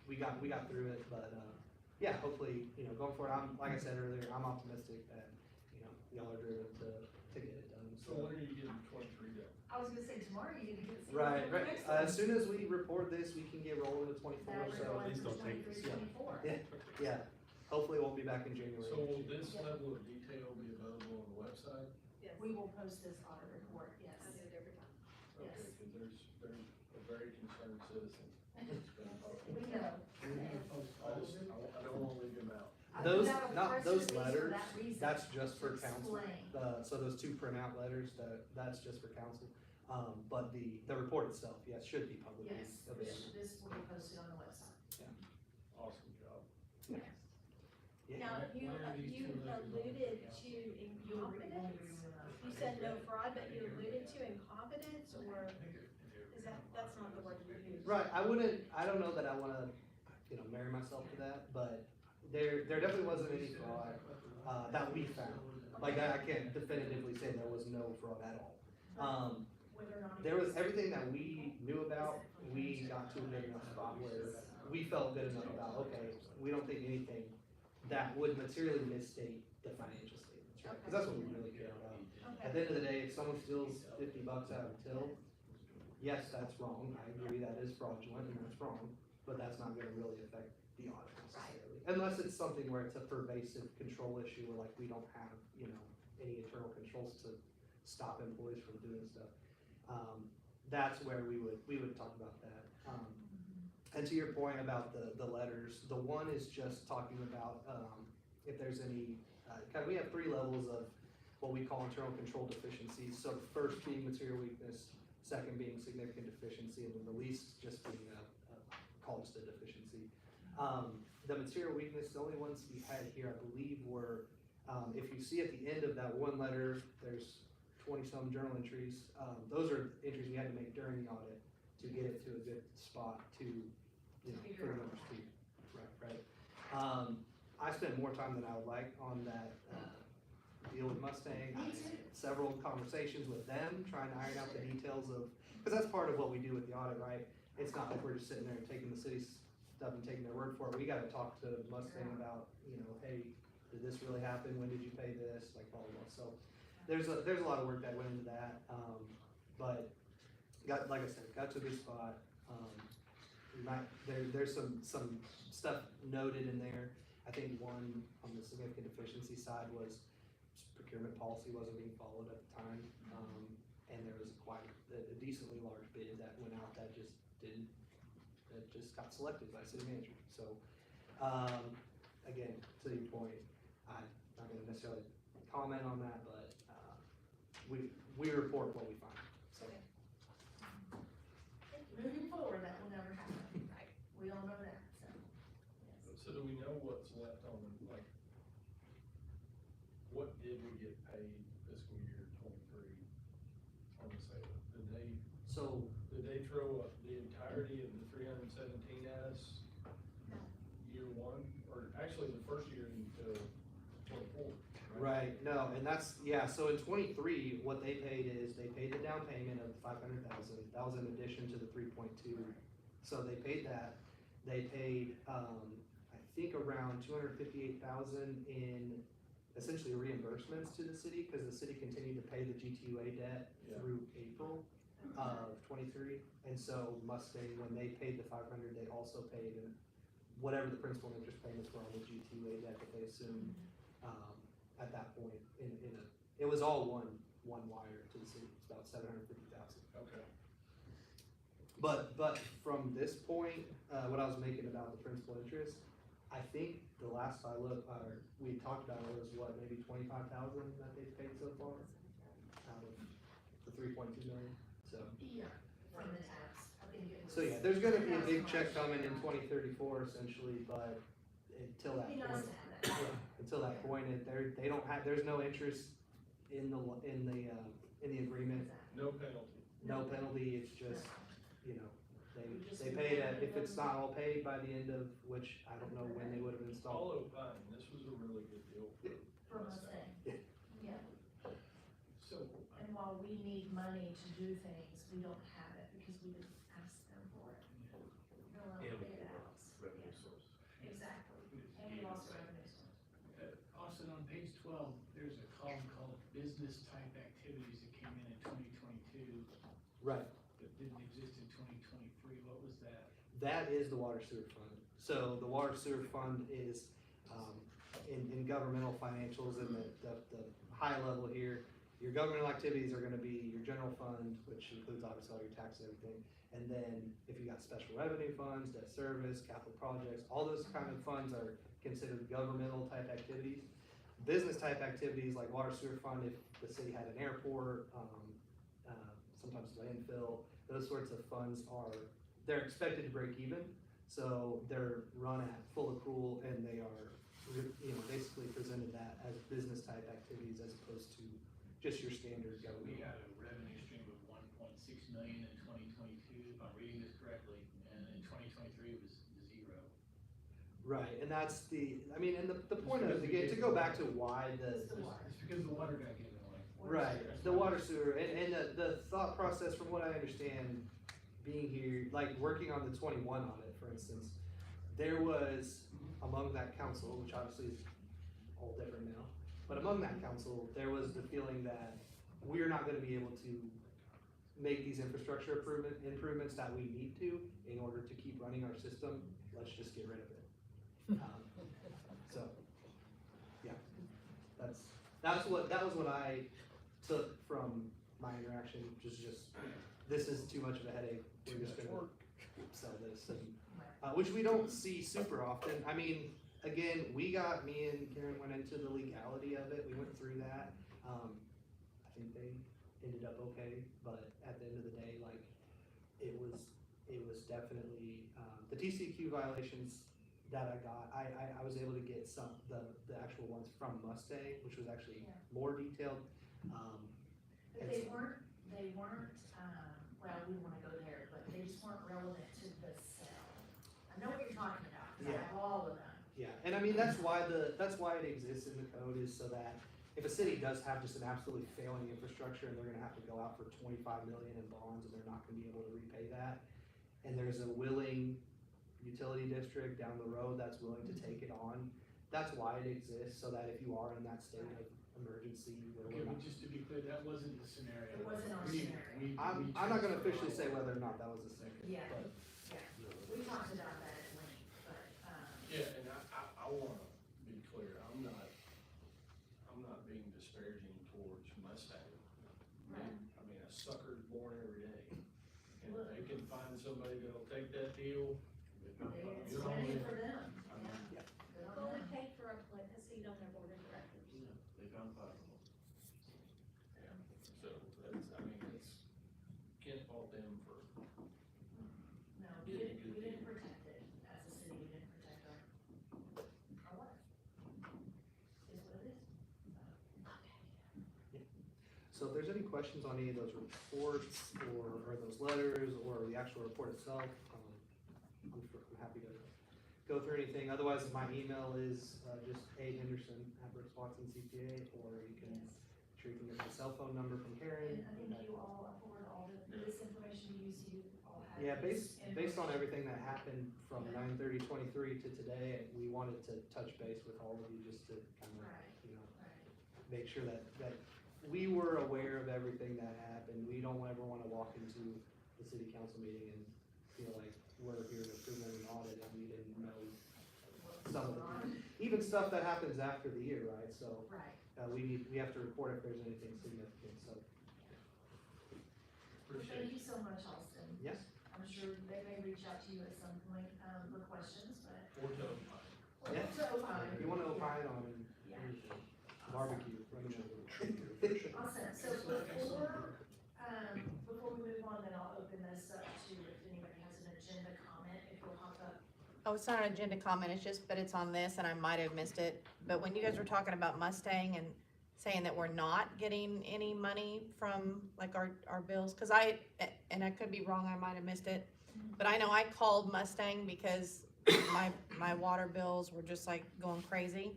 [SPEAKER 12] we got through it, but, yeah, hopefully, going forward, like I said earlier, I'm optimistic that, y'all are driven to get it done.
[SPEAKER 7] So when are you getting 23 done?
[SPEAKER 4] I was gonna say tomorrow you need to get the.
[SPEAKER 12] Right.
[SPEAKER 4] next
[SPEAKER 12] As
[SPEAKER 4] one.
[SPEAKER 12] soon as we report this, we can get rolling with 24,
[SPEAKER 4] That we're
[SPEAKER 12] so,
[SPEAKER 4] going
[SPEAKER 8] Please
[SPEAKER 4] for
[SPEAKER 8] don't take
[SPEAKER 4] 23, 24.
[SPEAKER 12] yeah, hopefully we'll be back in January.
[SPEAKER 7] So will this
[SPEAKER 4] Yeah.
[SPEAKER 7] level of detail be available on the website?
[SPEAKER 11] Yes.
[SPEAKER 4] We will post this audit report, yes.
[SPEAKER 11] I do it every time.
[SPEAKER 7] Okay,
[SPEAKER 4] Yes.
[SPEAKER 7] because there's a very concerned citizen. that's been talking.
[SPEAKER 4] We know.
[SPEAKER 7] I don't wanna leave him out.
[SPEAKER 4] I
[SPEAKER 12] Those,
[SPEAKER 4] put out a
[SPEAKER 12] not
[SPEAKER 4] press
[SPEAKER 12] those
[SPEAKER 4] release for
[SPEAKER 12] letters,
[SPEAKER 4] that reason,
[SPEAKER 12] that's just for
[SPEAKER 4] to
[SPEAKER 12] council.
[SPEAKER 4] explain.
[SPEAKER 12] So those 2 printout letters, that's just for council. But the report itself, yes, should be publicly
[SPEAKER 4] Yes,
[SPEAKER 12] available.
[SPEAKER 4] this will be posted on the website.
[SPEAKER 7] Awesome job.
[SPEAKER 4] Yes.
[SPEAKER 12] Yeah.
[SPEAKER 10] Now, you alluded to incompetence. You said no fraud, but you alluded to incompetence, or is that's not the word you used?
[SPEAKER 12] Right, I don't know that I wanna, marry myself to that, but there definitely wasn't any fraud, that we found. Like, I can't definitively say there was no fraud at all.
[SPEAKER 4] Whether or not.
[SPEAKER 12] There was everything that we knew about, we got to a good enough spot where we felt good enough about, okay, we don't think anything that would materially misstate the financial statements, right? Cause that's what we really care about. At the end of the day, if someone steals $50 out of a till, yes, that's wrong, I agree that is fraudulent and that's wrong, but that's not gonna really affect the audit necessarily. Unless it's something where it's a pervasive control issue where like we don't have, you know, any internal controls to stop employees from doing stuff. That's where we would talk about that. And to your point about the letters, the one is just talking about, if there's any, we have 3 levels of what we call internal control deficiencies. So the first being material weakness, second being significant deficiency, and then the least just being called just a deficiency. The material weakness, the only ones we had here, I believe, were, if you see at the end of that one letter, there's 20-some journal entries. Those are entries we had to make during the audit to get it to a good spot to, you know, for the numbers to, right. I spent more time than I would like on that deal with Mustang. I had several conversations with them, trying to iron out the details of, because that's part of what we do with the audit, right? It's not like we're just sitting there and taking the city's stuff and taking their word for it. We gotta talk to Mustang about, you know, hey, did this really happen? When did you pay this? Like, blah, blah, blah. So there's a lot of work that went into that. But like I said, got to a good spot. There's some stuff noted in there. I think one on the significant deficiency side was procurement policy wasn't being followed at the time. And there was quite a decently large bid that went out that just got selected by city manager. So, again, to your point, I'm not gonna necessarily comment on that, but, we report what we find, so.
[SPEAKER 3] Moving forward, that will never happen, right? We all know that, so.
[SPEAKER 7] So do we know what's left on, like, what did we get paid fiscal year 23 on the sale? Did they throw up the entirety of the 317 at us year 1, or actually the first year until 24?
[SPEAKER 12] Right, no, and that's, yeah, so in 23, what they paid is, they paid the down payment of $500,000, that was in addition to the 3.2. So they paid that, they paid, I think around $258,000 in essentially reimbursements to the city, because the city continued to pay the GTUA debt through April of 23. And so Mustang, when they paid the 500, they also paid whatever the principal and interest payments were on the GTUA debt that they assumed, at that point, it was all one wire to the city. It's about $750,000.
[SPEAKER 7] Okay.
[SPEAKER 12] But from this point, what I was making about the principal interest, I think the last I looked, we talked about it was what, maybe $25,000 that they've paid so far out of the 3.2 million. So
[SPEAKER 3] Yeah, from the tax, I think it was.
[SPEAKER 12] so yeah, there's going to be a big check coming in 2034 essentially, but until that
[SPEAKER 3] It'd be nice
[SPEAKER 12] point.
[SPEAKER 3] to have that.
[SPEAKER 12] Until that point, they don't have, there's no interest in the agreement,
[SPEAKER 7] No penalty.
[SPEAKER 12] no penalty, it's just, you know, they paid it, if it's not all paid by the end of, which I don't know when they would have installed.
[SPEAKER 7] Follow fine, this was a really good deal
[SPEAKER 3] For
[SPEAKER 7] for Mustang.
[SPEAKER 3] Mustang, yeah.
[SPEAKER 7] So,
[SPEAKER 3] And while we need money to do things, we don't have it because we didn't ask them for it. They'll not pay it out.
[SPEAKER 8] Revenue source.
[SPEAKER 3] Exactly, and we lost revenue source.
[SPEAKER 9] Austin, on page 12, there's a column called business type activities that came in 2022
[SPEAKER 12] Right,
[SPEAKER 9] that didn't exist in 2023. What was that?
[SPEAKER 12] that is the water sewer fund. So the water sewer fund is, in governmental financials, and the high level here, your governmental activities are gonna be your general fund, which includes obviously all your tax and everything. And then if you got special revenue funds, debt service, capital projects, all those kind of funds are considered governmental type activities. Business type activities like water sewer fund, if the city had an airport, sometimes landfill, those sorts of funds they're expected to break even. So they're run at full accrual and they are, you know, basically presented that as business type activities as opposed to just your standard
[SPEAKER 9] We
[SPEAKER 12] government.
[SPEAKER 9] had a revenue stream of 1.6 million in 2022, if I'm reading this correctly, and in 2023 it was 0.
[SPEAKER 12] Right, and that's and the point of, again, to go back to why
[SPEAKER 3] It's the water.
[SPEAKER 9] It's because the water got given away.
[SPEAKER 12] right, the water sewer, and the thought process from what I understand, being here, like working on the 21 audit, for instance, there was, among that council, which obviously is all different now, but among that council, there was the feeling that we're not gonna be able to make these infrastructure improvements that we need to in order to keep running our system, let's just get rid of it. So, yeah, that was what I took from my interaction, just, this is too much of a headache, we're just gonna sell this, and, which we don't see super often. I mean, again, me and Karen went into the legality of it, we went through that. I think they ended up okay, but at the end of the day, like, it was definitely, the TCQ violations that I got, I was able to get some, the actual ones from Mustang, which was actually more detailed.
[SPEAKER 4] But they weren't, well, we don't wanna go there, but they just weren't relevant to the cell. I know what you're talking about, 'cause I have all of them.
[SPEAKER 12] Yeah, and I mean, that's why it exists in the code, is so that if a city does have just an absolutely failing infrastructure and they're gonna have to go out for 25 million in bonds and they're not gonna be able to repay that, and there's a willing utility district down the road that's willing to take it on, that's why it exists, so that if you are in that state of emergency where
[SPEAKER 9] Okay,
[SPEAKER 12] we're
[SPEAKER 9] but
[SPEAKER 12] not.
[SPEAKER 9] just to be clear, that wasn't the scenario.
[SPEAKER 4] It wasn't our
[SPEAKER 9] We-
[SPEAKER 4] scenario.
[SPEAKER 9] we-
[SPEAKER 12] I'm
[SPEAKER 9] we
[SPEAKER 12] not gonna
[SPEAKER 9] transferred
[SPEAKER 12] officially
[SPEAKER 9] all
[SPEAKER 12] say
[SPEAKER 9] of
[SPEAKER 12] whether or not that was a second,
[SPEAKER 4] Yeah.
[SPEAKER 12] but.
[SPEAKER 4] We talked about that at length, but,
[SPEAKER 7] Yeah, and I wanna be clear, I'm not being disparaging towards Mustang. I mean, a sucker's born every day, and if they can find somebody that'll take that deal,
[SPEAKER 4] it's
[SPEAKER 7] good on
[SPEAKER 4] winning
[SPEAKER 7] them.
[SPEAKER 4] for them,
[SPEAKER 7] I mean,
[SPEAKER 4] yeah. Good on
[SPEAKER 10] Fully
[SPEAKER 4] them.
[SPEAKER 10] paid for a seat on their board of directors.
[SPEAKER 9] They found five of them.
[SPEAKER 7] Yeah, so that's, I mean, can't fault them for,
[SPEAKER 4] No, we didn't protect it, as a city, we didn't protect our water. Is what it is.
[SPEAKER 12] So if there's any questions on any of those reports or those letters or the actual report itself, I'm happy to go through anything. Otherwise, my email is just ahenderson@brookswatsonCPA, or you can, sure you can get my cell phone number from Karen.
[SPEAKER 4] And I think you all afford all this information to use, you all have.
[SPEAKER 12] Yeah,
[SPEAKER 4] this
[SPEAKER 12] based on
[SPEAKER 4] information.
[SPEAKER 12] everything that happened from 9/30/23 to today, we wanted to touch base with all of you just to kind of,
[SPEAKER 4] Right. Right.
[SPEAKER 12] make sure that we were aware of everything that happened. We don't ever wanna walk into the city council meeting and feel like we're here to present an audit and we didn't know some of the, even stuff that happens after the year, right? So,
[SPEAKER 4] Right.
[SPEAKER 12] we have to report if there's anything significant, so,
[SPEAKER 4] Well, thank you so much, Austin.
[SPEAKER 12] yes.
[SPEAKER 4] I'm sure they may reach out to you at some point, for questions, but.
[SPEAKER 7] or to,
[SPEAKER 4] Or
[SPEAKER 12] Yeah.
[SPEAKER 4] to opine.
[SPEAKER 12] If you wanna opine on
[SPEAKER 4] Yeah.
[SPEAKER 12] anything, barbecue, let me know.
[SPEAKER 4] Awesome, so before we move on, then I'll open this up to if anybody has an agenda comment, if you'll pop up.
[SPEAKER 3] Oh, it's not an agenda comment, it's just, but it's on this, and I might have missed it. But when you guys were talking about Mustang and saying that we're not getting any money from, like, our bills, cause and I could be wrong, I might have missed it, but I know I called Mustang because my water bills were just like going crazy.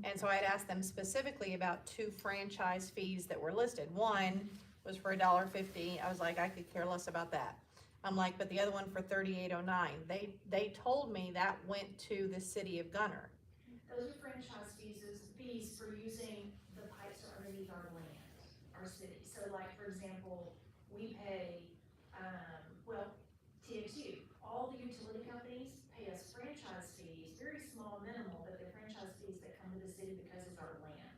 [SPEAKER 3] And so I'd asked them specifically about 2 franchise fees that were listed. One was for $1.50, I was like, I could care less about that. I'm like, but the other one for $38.09, they told me that went to the city of Gunter.
[SPEAKER 4] Those are franchise fees for using the pipes underneath our land, our city. So like, for example, we pay, TXU, all the utility companies pay us franchise fees, very small, minimal, but they're franchise fees that come to the city because it's our land.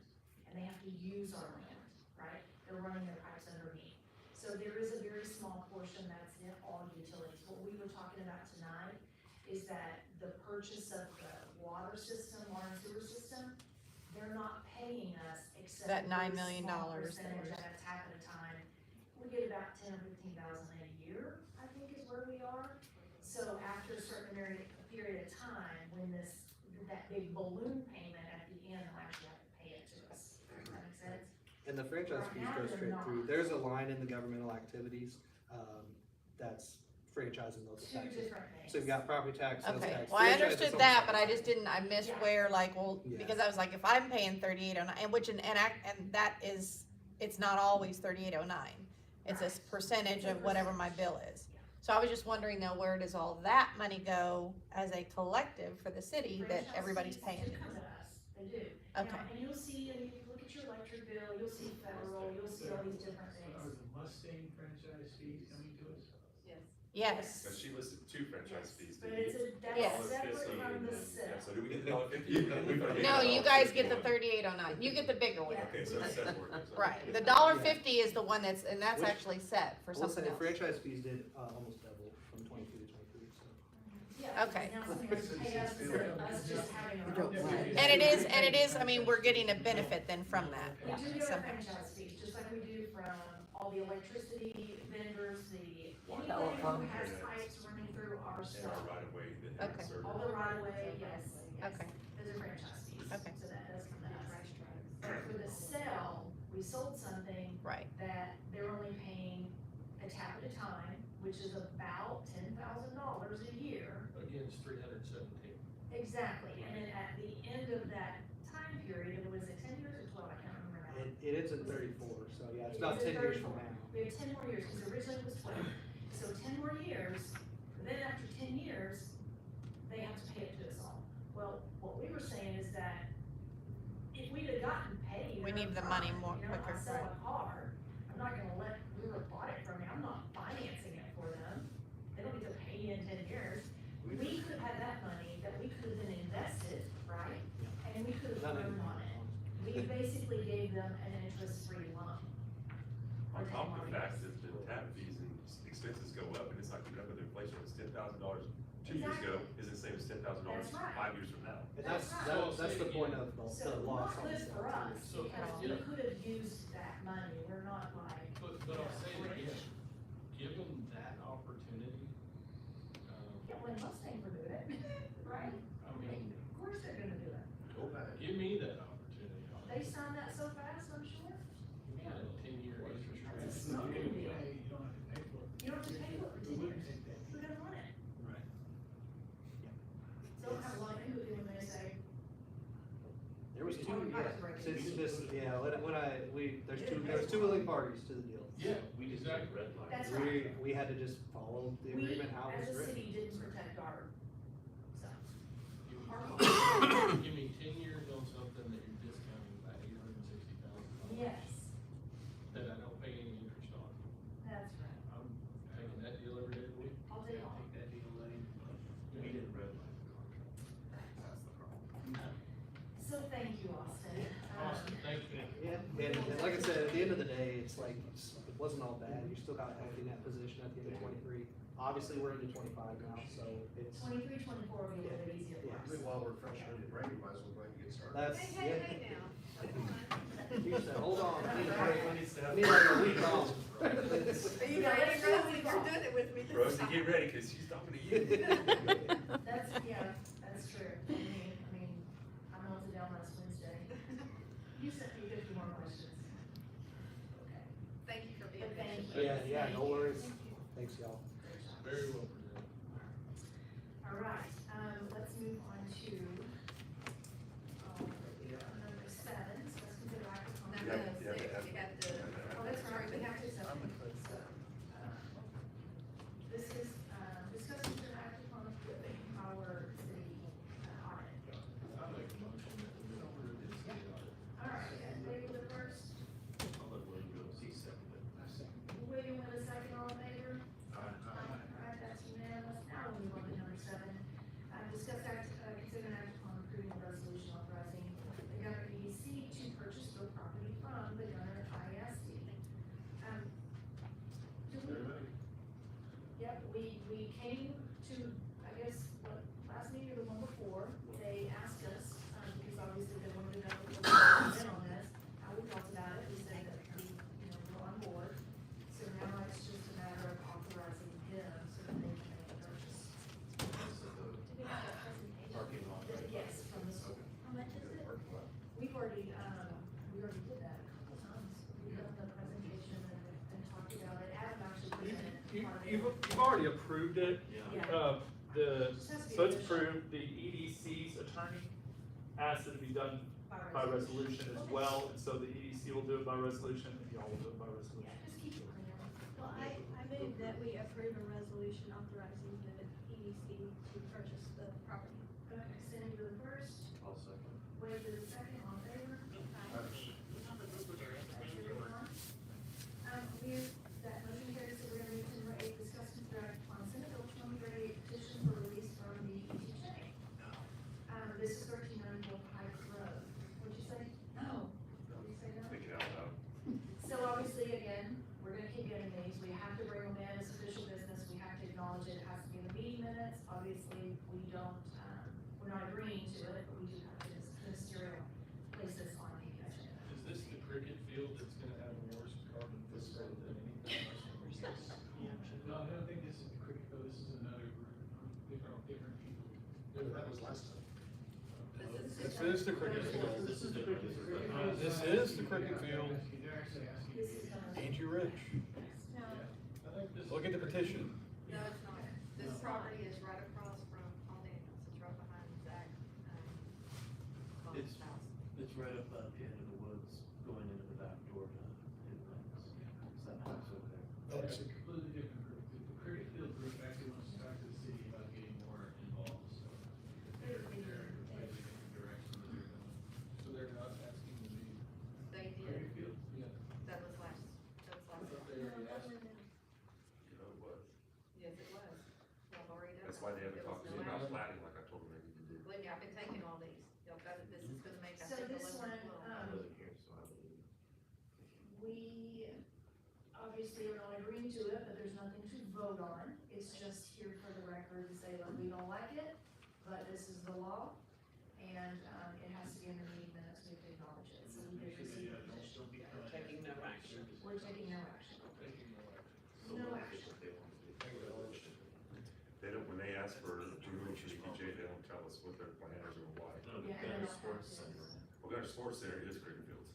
[SPEAKER 4] And they have to use our land, right? They're running their pipes underneath. So there is a very small portion that's in all utilities. What we were talking about tonight is that the purchase of the water system, water and sewer system, they're not paying us except.
[SPEAKER 3] That
[SPEAKER 4] a
[SPEAKER 3] $9
[SPEAKER 4] very
[SPEAKER 3] million
[SPEAKER 4] small
[SPEAKER 3] that
[SPEAKER 4] percentage
[SPEAKER 3] was-
[SPEAKER 4] at a tap at a time. We get about 10 or 15,000 a year, I think is where we are. So after a certain period of time, when that big balloon payment at the end, they'll actually have to pay it to us. Does that make sense?
[SPEAKER 12] And the franchise fees go straight through, there's a line in the governmental activities, that's franchising those
[SPEAKER 4] Two
[SPEAKER 12] taxes.
[SPEAKER 4] different things.
[SPEAKER 12] So you've got property tax, sales
[SPEAKER 3] Okay,
[SPEAKER 12] tax.
[SPEAKER 3] well, I
[SPEAKER 12] franchise is
[SPEAKER 3] understood
[SPEAKER 12] on
[SPEAKER 3] that,
[SPEAKER 12] top.
[SPEAKER 3] but I missed
[SPEAKER 4] Yeah.
[SPEAKER 3] where, like, well,
[SPEAKER 12] Yeah.
[SPEAKER 3] because I was like, if I'm paying $38.09, and that is, it's not always $38.09. It's a
[SPEAKER 4] Right.
[SPEAKER 3] percentage
[SPEAKER 4] It's a
[SPEAKER 3] of whatever my bill is. So I was just wondering though, where does all that money go as a collective for the city that
[SPEAKER 4] Franchise
[SPEAKER 3] everybody's
[SPEAKER 4] fees
[SPEAKER 3] paying?
[SPEAKER 4] do come to us, they do.
[SPEAKER 3] Okay.
[SPEAKER 4] Now, and you'll see, and if you look at at your electric bill, you'll see federal, you'll see all these different
[SPEAKER 9] Are
[SPEAKER 4] things.
[SPEAKER 9] the Mustang franchise fees coming to us?
[SPEAKER 11] Yes.
[SPEAKER 8] But she listed 2 franchise fees,
[SPEAKER 4] But
[SPEAKER 8] didn't
[SPEAKER 4] it's
[SPEAKER 8] you?
[SPEAKER 4] a,
[SPEAKER 11] Yes.
[SPEAKER 4] that's separate
[SPEAKER 8] $1.50
[SPEAKER 4] from
[SPEAKER 8] and
[SPEAKER 4] the
[SPEAKER 8] then-
[SPEAKER 4] sale.
[SPEAKER 8] Yeah, so do we get the $1.50?
[SPEAKER 11] No, you guys get the 3809, you get the bigger one.
[SPEAKER 4] Yeah.
[SPEAKER 8] Okay, so it's set for it. So-
[SPEAKER 11] Right, the $1.50 is the one that's, and that's
[SPEAKER 12] Which-
[SPEAKER 11] actually set for
[SPEAKER 12] I will
[SPEAKER 11] something
[SPEAKER 12] say
[SPEAKER 11] else.
[SPEAKER 12] franchise fees did, almost double from 22 to 23, so.
[SPEAKER 4] Yeah,
[SPEAKER 11] Okay.
[SPEAKER 4] now somebody has to pay us instead of us just having our own.
[SPEAKER 11] And it is, I mean, we're getting a benefit then from that.
[SPEAKER 4] We do get our
[SPEAKER 11] Somehow.
[SPEAKER 4] franchise fees, just like we do from all the electricity vendors, anybody who
[SPEAKER 11] Telephone.
[SPEAKER 4] has pipes running through our
[SPEAKER 8] And
[SPEAKER 4] stuff.
[SPEAKER 8] our right of way that
[SPEAKER 11] Okay.
[SPEAKER 8] has served.
[SPEAKER 4] All the right of way, yes, yes.
[SPEAKER 11] Okay.
[SPEAKER 4] Those are franchise fees.
[SPEAKER 11] Okay.
[SPEAKER 4] So that does come to us. But for the sale, we sold something
[SPEAKER 11] Right,
[SPEAKER 4] that they're only paying a tap at a time, which is about $10,000 a year.
[SPEAKER 7] Against 317.
[SPEAKER 4] Exactly, and then at the end of that time period, it was 10 years or 12, I can't remember now.
[SPEAKER 12] It ends in 34, so yeah, it's
[SPEAKER 4] It
[SPEAKER 12] about
[SPEAKER 4] ends
[SPEAKER 12] 10
[SPEAKER 4] in
[SPEAKER 12] years
[SPEAKER 4] 34.
[SPEAKER 12] from now.
[SPEAKER 4] We have 10 more years, because originally it was 12. So 10 more years, then after 10 years, they have to pay it to us all. Well, what we were saying is that if we'd have gotten paid.
[SPEAKER 11] We
[SPEAKER 4] up
[SPEAKER 11] need the
[SPEAKER 4] front,
[SPEAKER 11] money more
[SPEAKER 4] you know,
[SPEAKER 11] quicker,
[SPEAKER 4] I sell a car, I'm not gonna let whoever bought it from me, I'm not financing it for them. They don't get to pay you in 10 years. We could have had that money that we could have then invested, right? And we could have
[SPEAKER 12] Not
[SPEAKER 4] earned on it. We basically gave them an interest-free loan.
[SPEAKER 8] On top of the fact that the tap fees and expenses go up, and it's not keeping up with inflation, it's $10,000 2 years ago, is the same as $10,000
[SPEAKER 4] That's right.
[SPEAKER 8] 5 years from now.
[SPEAKER 12] And that's,
[SPEAKER 4] That's
[SPEAKER 12] that's the point of
[SPEAKER 4] So
[SPEAKER 12] the loss
[SPEAKER 4] not
[SPEAKER 12] on the
[SPEAKER 4] good
[SPEAKER 12] sale.
[SPEAKER 4] for us,
[SPEAKER 7] So,
[SPEAKER 4] because we
[SPEAKER 7] yeah.
[SPEAKER 4] could have used that money, we're not like.
[SPEAKER 7] But I'll say it again, give them that opportunity.
[SPEAKER 4] Yeah, when Mustang for doing it, right?
[SPEAKER 7] I mean,
[SPEAKER 4] Of course they're gonna do it.
[SPEAKER 7] give me that opportunity.
[SPEAKER 4] They signed that so fast, I'm sure.
[SPEAKER 7] Give me a 10-year interest
[SPEAKER 4] That's a
[SPEAKER 7] rate.
[SPEAKER 4] smoking deal.
[SPEAKER 9] You don't have to pay for it.
[SPEAKER 4] You don't have to pay for it for 10 years. Who doesn't want it?
[SPEAKER 12] Right.
[SPEAKER 4] So I have a lot of people when they say,
[SPEAKER 12] There was two,
[SPEAKER 4] Oh,
[SPEAKER 12] yeah,
[SPEAKER 4] right.
[SPEAKER 12] since this, yeah, there was 2 willing parties to the deal.
[SPEAKER 7] Yeah, exactly.
[SPEAKER 4] that's right.
[SPEAKER 12] We had to just follow the
[SPEAKER 4] We,
[SPEAKER 12] agreement, how it
[SPEAKER 4] as
[SPEAKER 12] was
[SPEAKER 4] a
[SPEAKER 12] written.
[SPEAKER 4] city, didn't protect our stuff.
[SPEAKER 7] Give me 10 years on something that you're discounting by $860,000.
[SPEAKER 4] Yes,
[SPEAKER 7] That I don't pay any interest on.
[SPEAKER 4] that's right.
[SPEAKER 7] I'm taking that deal every day of the week.
[SPEAKER 4] I'll take all.
[SPEAKER 9] Take that deal, Lane.
[SPEAKER 7] We didn't redline the contract. That's the problem.
[SPEAKER 4] So thank you, Austin.
[SPEAKER 7] Awesome, thank you.
[SPEAKER 12] Yeah, and like I said, at the end of the day, it's like, it wasn't all bad, you still got a healthy net position at the end of 23. Obviously, we're into 25 now, so it's,
[SPEAKER 4] 23, 24 will be a little bit easier for
[SPEAKER 12] Yeah.
[SPEAKER 4] us.
[SPEAKER 13] While we're fresh on the brain, we might as well go ahead and get started.
[SPEAKER 12] that's,
[SPEAKER 11] Hey,
[SPEAKER 12] yeah.
[SPEAKER 11] hey, now.
[SPEAKER 12] You said, hold on, I need a break, I need like a week off.
[SPEAKER 11] Are you ready, Rosie? You're doing it with me this
[SPEAKER 8] Rosie,
[SPEAKER 11] time.
[SPEAKER 8] get ready, cause she's talking to you.
[SPEAKER 4] That's, yeah, that's true. I mean, I melted down last Wednesday. You sent me 50 more questions. Okay.
[SPEAKER 11] Thank you for being
[SPEAKER 4] But thank
[SPEAKER 11] patient.
[SPEAKER 4] you.
[SPEAKER 12] Yeah, no worries, thanks y'all.
[SPEAKER 7] Very well presented.
[SPEAKER 4] All right, let's move on to, number 7, so let's consider act upon.
[SPEAKER 11] Now,
[SPEAKER 8] Yeah,
[SPEAKER 11] the
[SPEAKER 8] yeah,
[SPEAKER 11] six,
[SPEAKER 8] yeah.
[SPEAKER 11] you got the.
[SPEAKER 4] Oh, that's right, we have to accept it. So, this is, discuss and consider act upon approving our city audit.
[SPEAKER 7] I make a motion that we go through this deal.
[SPEAKER 4] All right, David the first,
[SPEAKER 7] I'll let William go, he's seconded.
[SPEAKER 4] William with a second, all in favor? Alright, that's unanimous. Now we'll move on to number 7. Discuss act, consider an act upon approving a resolution authorizing the Gunter EDC to purchase real property from the Gunter ISD. Do we? Yep, we came to, I guess, what, last meeting or the one before, they asked us, because obviously they wanted to know if we were in on this, how we felt about it. We said that we, we're on board. So now it's just a matter of authorizing them so that they can make a purchase.
[SPEAKER 10] Do we have a presentation?
[SPEAKER 13] Parking lot, right?
[SPEAKER 4] Yes, from the school.
[SPEAKER 10] How much is it?
[SPEAKER 4] We've already, we already did that a couple times. We've done the presentation and talked about it. Adam actually presented part of it.
[SPEAKER 6] You've already approved it.
[SPEAKER 4] Yeah.
[SPEAKER 6] Just
[SPEAKER 4] has to be
[SPEAKER 6] so it's
[SPEAKER 4] official.
[SPEAKER 6] approved, the EDC's attorney asked it to be done by resolution as well, and so the EDC will do it by resolution, and y'all will do it by resolution.
[SPEAKER 4] Yeah, just keep it clear.
[SPEAKER 10] Well, I move that we approve a resolution authorizing the EDC to purchase the property.
[SPEAKER 4] Okay, Cindy with the first,
[SPEAKER 13] I'll second.
[SPEAKER 4] Wade with the second, all in favor?
[SPEAKER 14] This is the cricket field.
[SPEAKER 9] They're actually asking.
[SPEAKER 14] Ain't you rich?
[SPEAKER 10] No.
[SPEAKER 14] Look at the petition.
[SPEAKER 11] No, it's not. This property is right across from Paul Daniels, it's right behind Zach, Bob's house.
[SPEAKER 15] It's right up at the end of the woods, going into the back door to Hiddenlands. Is that house over there?
[SPEAKER 9] That's a completely different group. The cricket field group actually wants to talk to the city about getting more involved, so. They're in a completely different direction that they're going.
[SPEAKER 7] So they're not asking to be
[SPEAKER 11] They
[SPEAKER 7] cricket
[SPEAKER 11] did,
[SPEAKER 7] field? Yeah.
[SPEAKER 11] that was last
[SPEAKER 7] I thought
[SPEAKER 11] year.
[SPEAKER 7] they already asked.
[SPEAKER 8] You know, it was.
[SPEAKER 11] Yes, it was. Y'all already done
[SPEAKER 8] That's
[SPEAKER 11] that.
[SPEAKER 8] why they haven't
[SPEAKER 11] There was
[SPEAKER 8] talked to
[SPEAKER 11] no
[SPEAKER 8] me about
[SPEAKER 11] action.
[SPEAKER 8] plating like I told them they need to do.
[SPEAKER 11] Believe me, I've been taking all these. Y'all got it, this is gonna make, I
[SPEAKER 4] So
[SPEAKER 11] think, a
[SPEAKER 4] this
[SPEAKER 11] little.
[SPEAKER 4] one,
[SPEAKER 15] I wasn't here, so I believe.
[SPEAKER 4] we obviously are not agreeing to it, but there's nothing to vote on. It's just here for the record to say, look, we don't like it, but this is the law. And, it has to be in the meeting minutes, we have to acknowledge it, so we did receive the petition.
[SPEAKER 3] Taking no action.
[SPEAKER 4] We're taking no action.
[SPEAKER 7] Taking no action.
[SPEAKER 4] No action.
[SPEAKER 8] They don't, when they ask for removal from EJ, they don't tell us what their plan is or why.
[SPEAKER 15] No, the
[SPEAKER 4] Yeah,
[SPEAKER 15] Gunter
[SPEAKER 4] and
[SPEAKER 15] Sports
[SPEAKER 4] that's-
[SPEAKER 15] Center.
[SPEAKER 8] Well, Gunter Sports Center is cricket fields.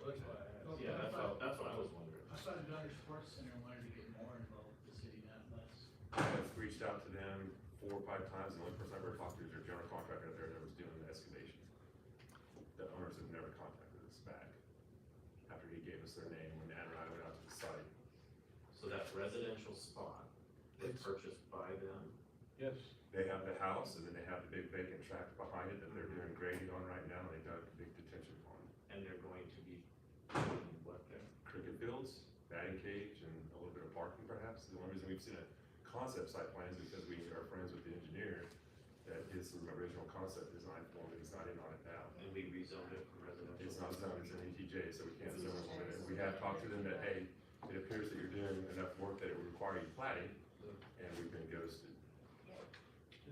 [SPEAKER 7] Well, that's why I asked.
[SPEAKER 15] Yeah, that's what I was wondering.
[SPEAKER 9] I thought Gunter Sports Center wanted to get more involved with the city, not less.
[SPEAKER 8] I've reached out to them 4 or 5 times, the only person I've ever talked to is their general contractor out there that was doing the excavation. The owners have never contacted us back after he gave us their name when Ann and I went out to the site.
[SPEAKER 15] So that residential spot was purchased by them?
[SPEAKER 14] Yes.
[SPEAKER 8] They have the house and then they have the big vacant tract behind it that they're doing grading on right now, and they dug a big detention pond.
[SPEAKER 15] And they're going to be doing what there?
[SPEAKER 8] Cricket fields, batting cage, and a little bit of parking perhaps. The only reason we've seen a concept site plan is because we are friends with the engineer, that his original concept design form is not in on it now.
[SPEAKER 15] And we rezoned it from residential?
[SPEAKER 8] It's not zoned, it's an ETJ, so we can't zone it on it. We have talked to them that, hey, it appears that you're doing enough work that it would require you plating, and we've been ghosted.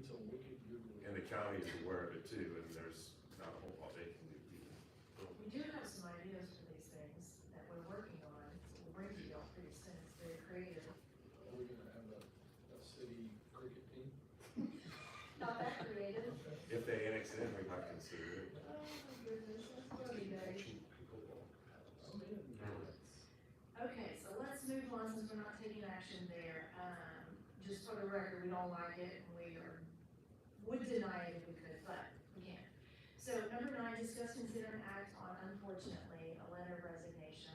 [SPEAKER 7] It's a wicked Google.
[SPEAKER 8] And the county is aware of it too, and there's not a whole lot they can do either.
[SPEAKER 4] We do have some ideas for these things that we're working on, so we'll bring to y'all pretty soon, it's very creative.
[SPEAKER 7] Are we gonna have a city cricket team?
[SPEAKER 4] Not that creative.
[SPEAKER 8] If they annex it in, we might consider it.
[SPEAKER 4] Oh my goodness, that's gonna be nice.
[SPEAKER 7] I'm in.
[SPEAKER 4] Okay, so let's move on since we're not taking action there. Just for the record, we don't like it and would deny it if we could, but we can't. So number 9, discuss, consider, and act on, unfortunately, a letter of resignation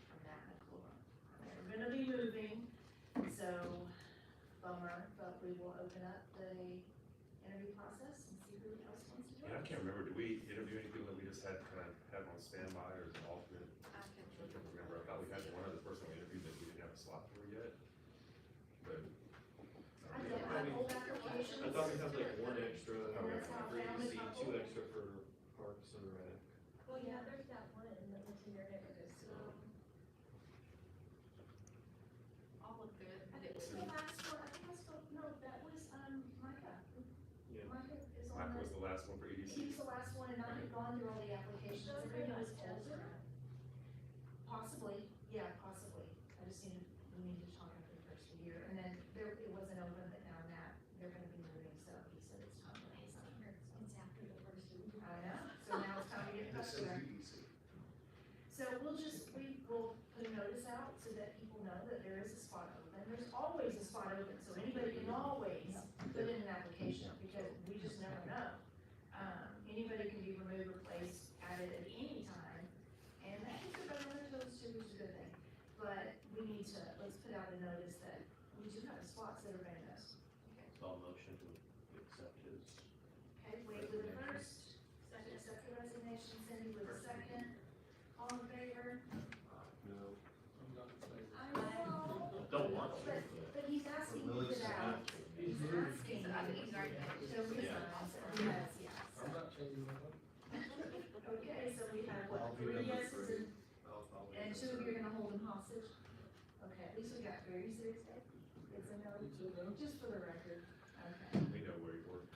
[SPEAKER 4] from Matt McClure. They're gonna be moving, so bummer, but we will open up the interview process and see who else wants to join.
[SPEAKER 8] And I can't remember, did we interview any people that we just had kind of have on standby or as an alternate?
[SPEAKER 11] I can.
[SPEAKER 8] I can't remember, I thought we had one other person we interviewed that we didn't have a slot for yet, but.
[SPEAKER 4] I did my old applications.
[SPEAKER 15] I thought we had like one extra,
[SPEAKER 4] And that's how I found
[SPEAKER 15] you
[SPEAKER 4] a
[SPEAKER 15] see
[SPEAKER 4] couple.
[SPEAKER 15] 2 extra for Parks and Rec.
[SPEAKER 10] Well, yeah, there's that one that was in your neighborhood, so.
[SPEAKER 11] All look good.
[SPEAKER 4] I think it's the last one, I think I spoke, no, that was, Micah.
[SPEAKER 15] Yeah.
[SPEAKER 4] Micah is on
[SPEAKER 8] Michael
[SPEAKER 4] the,
[SPEAKER 8] was the last one for EDC.
[SPEAKER 4] he's the last one, and I had gone through all the applications, everybody was older. Possibly, yeah, possibly, I just needed, we needed to talk after the first of the year, and then there, it wasn't open, but now Matt, they're gonna be moving, so he said it's time to put something here.
[SPEAKER 10] It's after the first of the year.
[SPEAKER 4] I know, so now it's time to get
[SPEAKER 13] This
[SPEAKER 4] back
[SPEAKER 13] is
[SPEAKER 4] there.
[SPEAKER 13] easy.
[SPEAKER 4] So we will put a notice out so that people know that there is a spot open. There's always a spot open, so anybody can always put in an application, because we just never know. Anybody can be removed, replaced, added at any time, and I think they're better on their toes too, which is a good thing. But we need to, let's put out a notice that we do have spots that are vacant.
[SPEAKER 15] So I'll motion to accept his.
[SPEAKER 4] Okay, Wade with the first, accept the resignation, Cindy with the second, all in favor?
[SPEAKER 15] No.
[SPEAKER 7] I'm not in favor.
[SPEAKER 4] I know.
[SPEAKER 15] Don't want to,
[SPEAKER 4] But,
[SPEAKER 15] but.
[SPEAKER 4] but he's asking to put out, he's asking,
[SPEAKER 11] I think he's already
[SPEAKER 4] to resign, so yes, yes.
[SPEAKER 7] I'm not changing my vote.
[SPEAKER 4] Okay, so we have what, 3 yeses and 2 of you are gonna hold him hostage? Okay, at least we got 36 days. It's a no,
[SPEAKER 7] It's a no.
[SPEAKER 4] just for the record, okay.
[SPEAKER 8] We know where he works.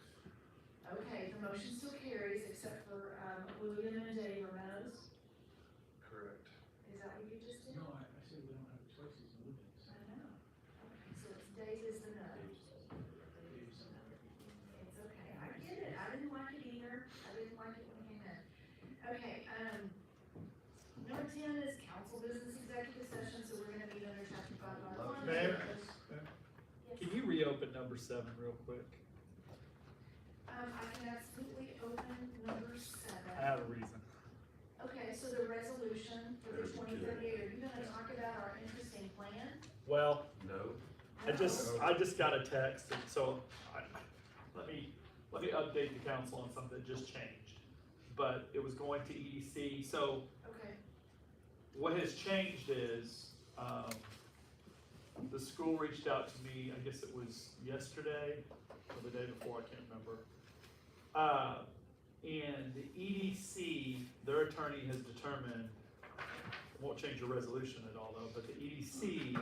[SPEAKER 4] Okay, the motion still carries except for, William and Dave Ramos.
[SPEAKER 8] Correct.
[SPEAKER 4] Is that what you just did?
[SPEAKER 9] No, I said we don't have choices in moving, so.
[SPEAKER 4] I know. Okay, so it's Dave is the no. It's okay, I get it, I didn't like it either, I didn't like it when it came in. council business executive session, so we're gonna meet under chapter 551.
[SPEAKER 6] Mayor?
[SPEAKER 4] Yes.
[SPEAKER 6] Can you reopen number 7 real quick?
[SPEAKER 4] I can absolutely open number 7.
[SPEAKER 6] I have a reason.
[SPEAKER 4] Okay, so the resolution for the 2038, are you gonna talk about our interesting plan?
[SPEAKER 6] Well,
[SPEAKER 8] No?
[SPEAKER 6] I just got a text, and so let me update the council on something that just changed. But it was going to EDC, so
[SPEAKER 4] Okay,
[SPEAKER 6] what has changed is, the school reached out to me, I guess it was yesterday or the day before, I can't remember. And the EDC, their attorney has determined, won't change the resolution at all though, but the EDC,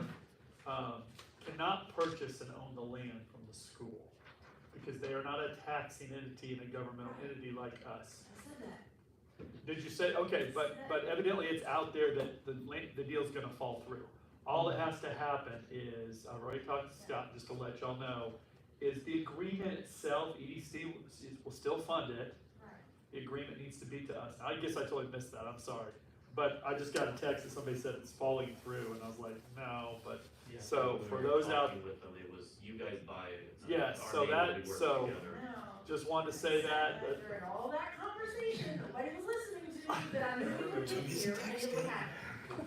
[SPEAKER 6] cannot purchase and own the land from the school because they are not a taxing entity and a governmental entity like us.
[SPEAKER 4] I said that.
[SPEAKER 6] Did you say, okay, but evidently it's out there that the deal's gonna fall through. All that has to happen is, I've already talked to Scott, just to let y'all know, is the agreement itself, EDC will still fund it.
[SPEAKER 4] Right.
[SPEAKER 6] The agreement needs to be to us. I guess I totally missed that, I'm sorry. But I just got a text that somebody said it's falling through, and I was like, no, but,
[SPEAKER 15] Yeah,
[SPEAKER 6] so
[SPEAKER 15] when
[SPEAKER 6] for
[SPEAKER 15] we were
[SPEAKER 6] those out,
[SPEAKER 15] talking with them, it was, you guys buy it. It's not
[SPEAKER 6] Yes,
[SPEAKER 15] our
[SPEAKER 6] so
[SPEAKER 15] name,
[SPEAKER 6] that-
[SPEAKER 15] we work
[SPEAKER 6] so-
[SPEAKER 15] together.
[SPEAKER 4] No.
[SPEAKER 6] just wanted to say that,
[SPEAKER 4] During all that conversation, nobody was listening to, that I knew we would be here and it would happen.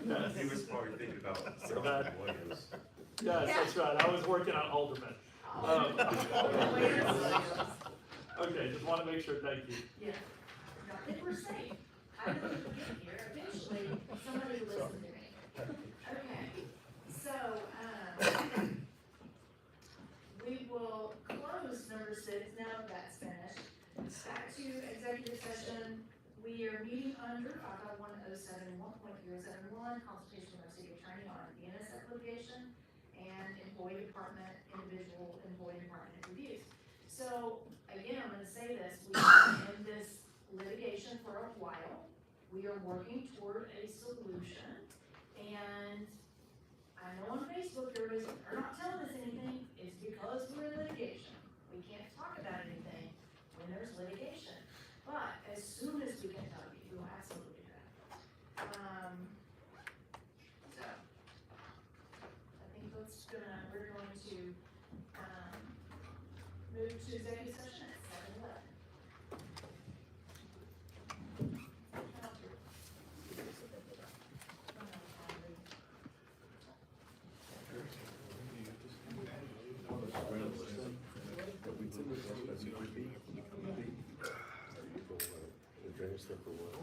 [SPEAKER 6] Yes.
[SPEAKER 8] He was probably thinking about
[SPEAKER 6] So that-
[SPEAKER 8] Robin Williams.
[SPEAKER 6] yes, that's right, I was working on Alderman. Okay, just wanna make sure, thank you.
[SPEAKER 4] Yeah, I think we're safe. I know we can get here, eventually, somebody will listen to me. Okay, so, we will close number 6, now that that's finished. Back to executive session, we are meeting under 55107.071, consultation with our city attorney on the NSF litigation and employee department, individual employee department reviews. So, again, I'm gonna say this, we've been in this litigation for a while. We are working toward a solution, and I know on Facebook, everybody's, they're not telling us anything, it's because we're in litigation. We can't talk about anything when there's litigation, but as soon as we can tell you, we will absolutely do that. So, I think we're going to, move to executive session at 7:11.
[SPEAKER 8] Advanced stuff for what?